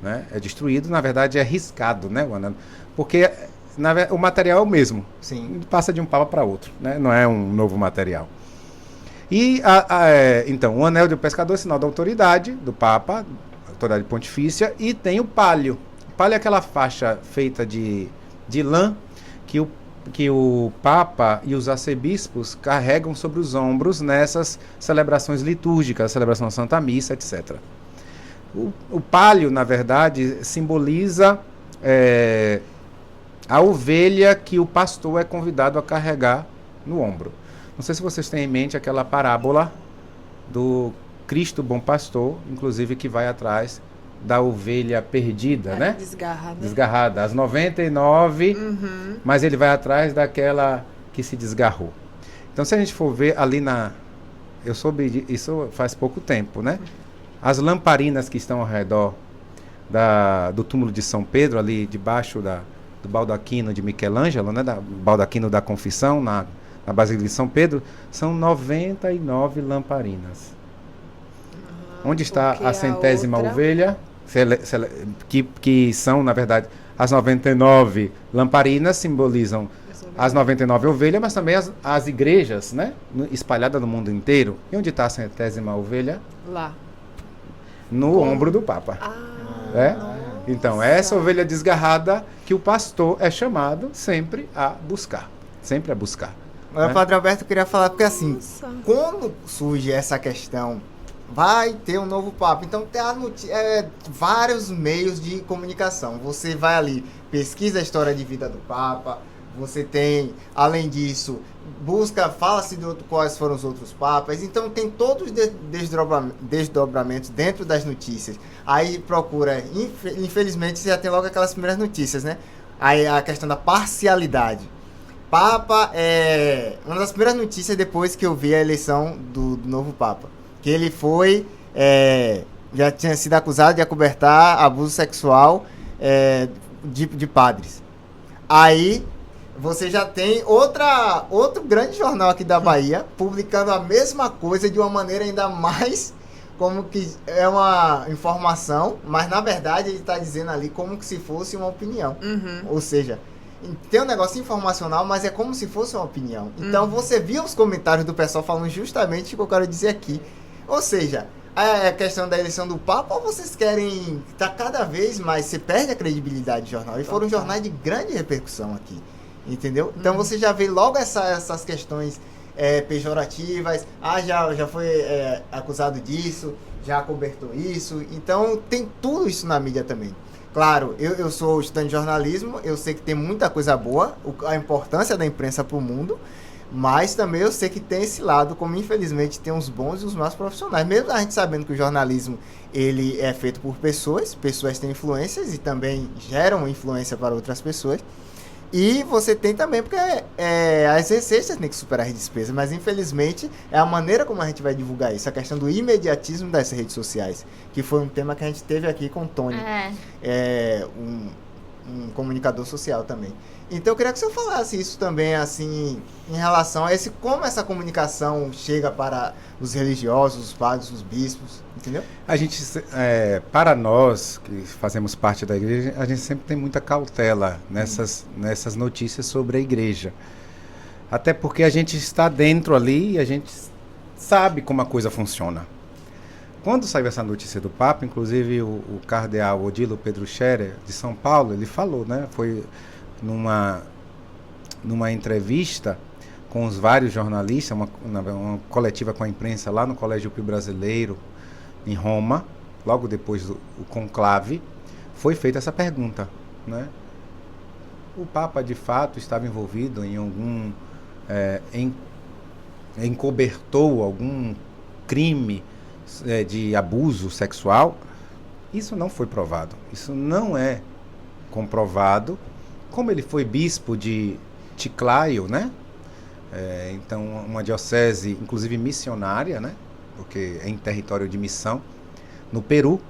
Né? É destruído, na verdade é riscado, né? Porque o material é o mesmo.
Sim.
Passa de um papa para outro, né? Não é um novo material. E então, o anel de pescador é sinal da autoridade do Papa, autoridade pontifícia, e tem o palio. O palio é aquela faixa feita de lã que o Papa e os arcebispos carregam sobre os ombros nessas celebrações litúrgicas, celebração da Santa Missa, etc. O palio, na verdade, simboliza a ovelha que o pastor é convidado a carregar no ombro. Não sei se vocês têm em mente aquela parábola do Cristo Bom Pastor, inclusive que vai atrás da ovelha perdida, né? Desgarrada. As 99, mas ele vai atrás daquela que se desgarrou. Então, se a gente for ver ali eu soube isso faz pouco tempo, né? As lamparinas que estão ao redor do túmulo de São Pedro, ali debaixo do baldaquino de Michelangelo, né, da baldaquino da Confissão, na Basílica de São Pedro, são 99 lamparinas. Onde está a centésima ovelha? Que são, na verdade, as 99 lamparinas simbolizam as 99 ovelhas, mas também as igrejas, né, espalhadas no mundo inteiro. E onde está a centésima ovelha?
Lá.
No ombro do Papa. Então, essa ovelha desgarrada que o pastor é chamado sempre a buscar. Sempre a buscar.
Agora,
né?
Padre Alberto, eu queria falar, porque assim, quando surge essa questão, vai ter um novo Papa, então tem vários meios de comunicação. Você vai ali, pesquisa a história de vida do Papa, você tem, além disso, fala-se de quais foram os outros papas, então tem todos os desdobramentos dentro das notícias. Aí procura, infelizmente você já tem logo aquelas primeiras notícias, né? Aí a questão da parcialidade. Papa é uma das primeiras notícias depois que eu vi a eleição do novo Papa, que ele foi, já tinha sido acusado de acobertar abuso sexual de padres. Aí você já tem outro grande jornal aqui da Bahia publicando a mesma coisa de uma maneira ainda mais como que é uma informação, mas na verdade ele está dizendo ali como que se fosse uma opinião. Ou seja, tem um negócio informacional, mas é como se fosse uma opinião. Então você via os comentários do pessoal falando justamente o que eu quero dizer aqui. Ou seja, a questão da eleição do Papa, ou vocês querem... Tá cada vez mais... Você perde a credibilidade do jornal. E foram jornais de grande repercussão aqui. Entendeu? Então você já vê logo essas questões pejorativas. Já foi acusado disso, já cobertou isso. Então tem tudo isso na mídia também. Claro, eu sou estudante de jornalismo, eu sei que tem muita coisa boa, a importância da imprensa para o mundo, mas também eu sei que tem esse lado, como infelizmente tem os bons e os maus profissionais. Mesmo a gente sabendo que o jornalismo ele é feito por pessoas têm influências e também geram influência para outras pessoas. E você tem também, porque as receitas têm que superar as despesas, mas infelizmente é a maneira como a gente vai divulgar isso, a questão do imediatismo das redes sociais, que foi um tema que a gente teve aqui com o Tony, um comunicador social também. Então eu queria que você falasse isso também, assim, em relação a como essa comunicação chega para os religiosos, os padres, os bispos, entendeu?
A gente, para nós que fazemos parte da igreja, a gente sempre tem muita cautela nessas notícias sobre a igreja. Até porque a gente está dentro ali e a gente sabe como a coisa funciona. Quando saiu essa notícia do Papa, inclusive o cardeal Odilo Pedro Scherer, de São Paulo, ele falou, né? Foi numa entrevista com os vários jornalistas, uma coletiva com a imprensa lá no Colégio Pio Brasileiro, em Roma, logo depois do conclave, foi feita essa pergunta, né? O Papa de fato estava envolvido em algum encobertou algum crime de abuso sexual? Isso não foi provado, isso não é comprovado. Como ele foi bispo de Chiclayo, né? Então, uma diocese, inclusive missionária, né? Porque é em território de missão, no Peru,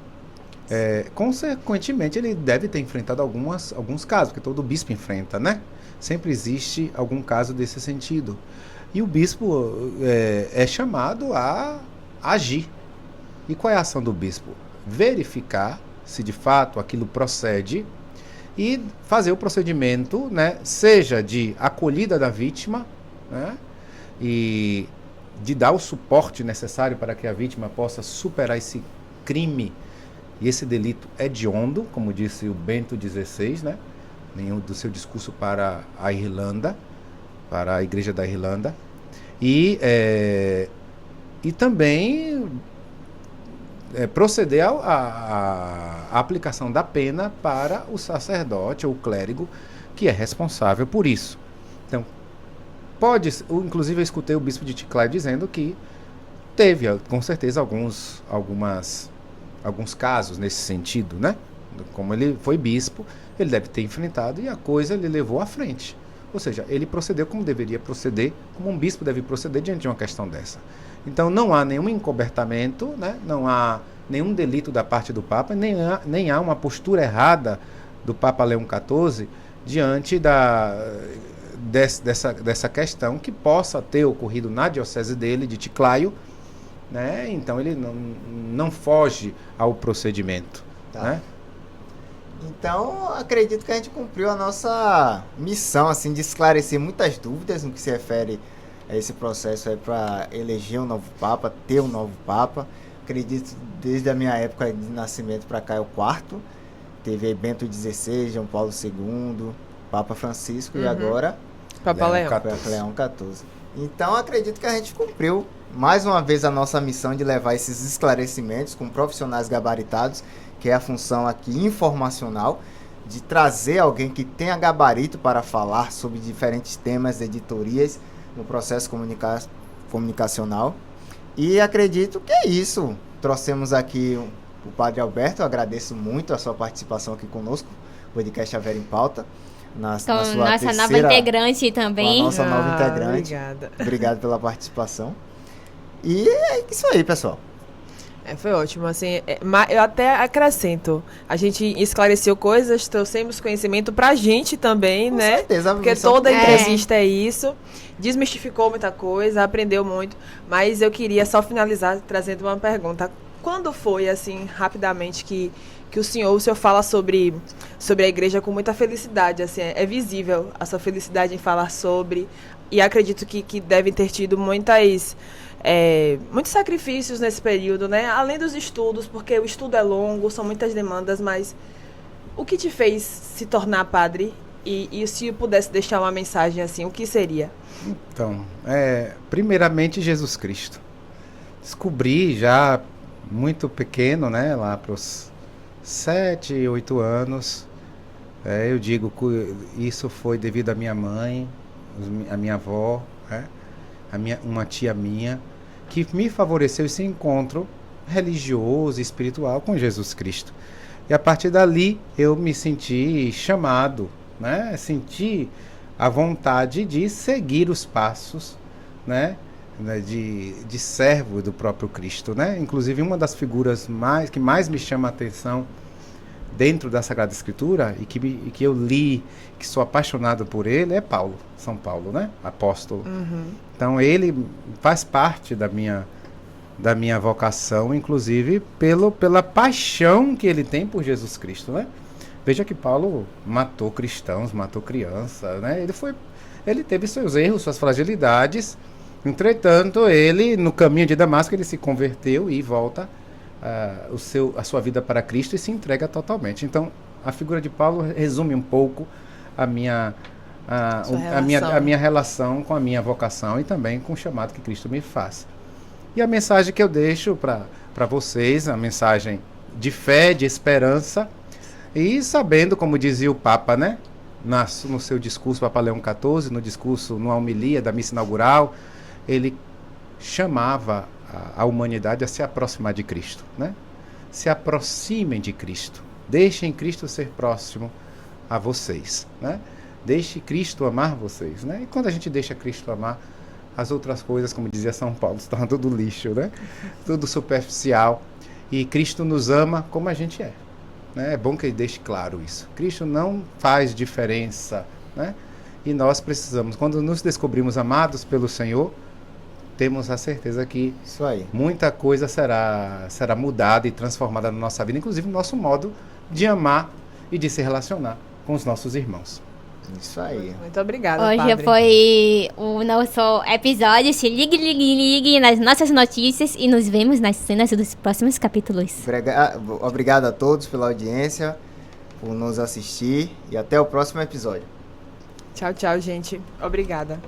consequentemente, ele deve ter enfrentado alguns casos, porque todo bispo enfrenta, né? Sempre existe algum caso desse sentido. E o bispo é chamado a agir. E qual é a ação do bispo? Verificar se de fato aquilo procede e fazer o procedimento, né, seja de acolhida da vítima, né, e de dar o suporte necessário para que a vítima possa superar esse crime e esse delito hediondo, como disse o Bento XVI, né, do seu discurso para a Irlanda, para a Igreja da Irlanda, e também proceder à aplicação da pena para o sacerdote ou o clérigo que é responsável por isso. Então, inclusive eu escutei o bispo de Chiclayo dizendo que teve, com certeza, alguns casos nesse sentido, né? Como ele foi bispo, ele deve ter enfrentado e a coisa ele levou à frente. Ou seja, ele procedeu como deveria proceder, como um bispo deve proceder diante de uma questão dessa. Então não há nenhum encobertamento, né? Não há nenhum delito da parte do Papa, nem há uma postura errada do Papa Leão XIV diante dessa questão que possa ter ocorrido na diocese dele, de Chiclayo, né? Então ele não foge ao procedimento.
Tá.
Né?
Então, acredito que a gente cumpriu a nossa missão, assim, de esclarecer muitas dúvidas no que se refere a esse processo aí para eleger um novo Papa, ter um novo Papa. Acredito, desde a minha época de nascimento para cá, é o quarto. Teve aí Bento XVI, João Paulo II, Papa Francisco e agora
Papa Leão.
Leão XIV. Então, acredito que a gente cumpriu mais uma vez a nossa missão de levar esses esclarecimentos com profissionais gabaritados, que é a função aqui informacional, de trazer alguém que tenha gabarito para falar sobre diferentes temas, editorias, no processo comunicacional. E acredito que é isso. Trouxemos aqui o Padre Alberto, eu agradeço muito a sua participação aqui conosco, o podcast A Vera em Pauta.
Com nossa nova integrante também.
Com a nossa nova integrante.
Obrigada.
Obrigado pela participação. E é isso aí, pessoal.
Foi ótimo, assim, eu até acrescento, a gente esclareceu coisas, trouxemos conhecimento pra gente também,
Com
né?
certeza,
porque toda entrevista é isso, desmistificou muita coisa, aprendeu muito, mas eu queria só finalizar trazendo uma pergunta. Quando foi, assim, rapidamente, que o senhor fala sobre a igreja com muita felicidade, assim, é visível a sua felicidade em falar sobre, e acredito que devem ter tido muitos sacrifícios nesse período, né? Além dos estudos, porque o estudo é longo, são muitas demandas, mas o que te fez se tornar padre? E se pudesse deixar uma mensagem assim, o que seria?
Então, primeiramente Jesus Cristo. Descobri já muito pequeno, né? Lá para os 7, 8 anos. Eu digo que isso foi devido à minha mãe, à minha avó, uma tia minha, que me favoreceu esse encontro religioso e espiritual com Jesus Cristo. E a partir dali eu me senti chamado, né? Senti a vontade de seguir os passos, né? De servo do próprio Cristo, né? Inclusive uma das figuras que mais me chama a atenção dentro da Sagrada Escritura e que eu li, que sou apaixonado por ele, é Paulo, São Paulo, né? Apóstolo.
Uhum.
Então ele faz parte da minha vocação, inclusive pela paixão que ele tem por Jesus Cristo, né? Veja que Paulo matou cristãos, matou crianças, né? Ele teve seus erros, suas fragilidades. Entretanto, ele no caminho de Damasco ele se converteu e volta a sua vida para Cristo e se entrega totalmente. Então, a figura de Paulo resume um pouco a minha relação com a minha vocação e também com o chamado que Cristo me faz. E a mensagem que eu deixo para vocês, a mensagem de fé, de esperança, e sabendo, como dizia o Papa, né, no seu discurso, Papa Leão XIV, numa homilia da missa inaugural, ele chamava a humanidade a se aproximar de Cristo, né? Se aproximem de Cristo, deixem Cristo ser próximo a vocês, né? Deixe Cristo amar vocês, né? E quando a gente deixa Cristo amar, as outras coisas, como dizia São Paulo, se tornam tudo lixo, né? Tudo superficial. E Cristo nos ama como a gente é, né? É bom que ele deixe claro isso. Cristo não faz diferença, né? E nós precisamos, quando nos descobrimos amados pelo Senhor, temos a certeza que
isso aí,
muita coisa será mudada e transformada na nossa vida, inclusive o nosso modo de amar e de se relacionar com os nossos irmãos.
Isso aí.
Muito obrigada,
Hoje
padre.
foi o nosso episódio. Se ligue nas nossas notícias e nos vemos nas cenas dos próximos capítulos.
Obrigado a todos pela audiência, por nos assistir e até o próximo episódio.
Tchau, tchau, gente. Obrigada.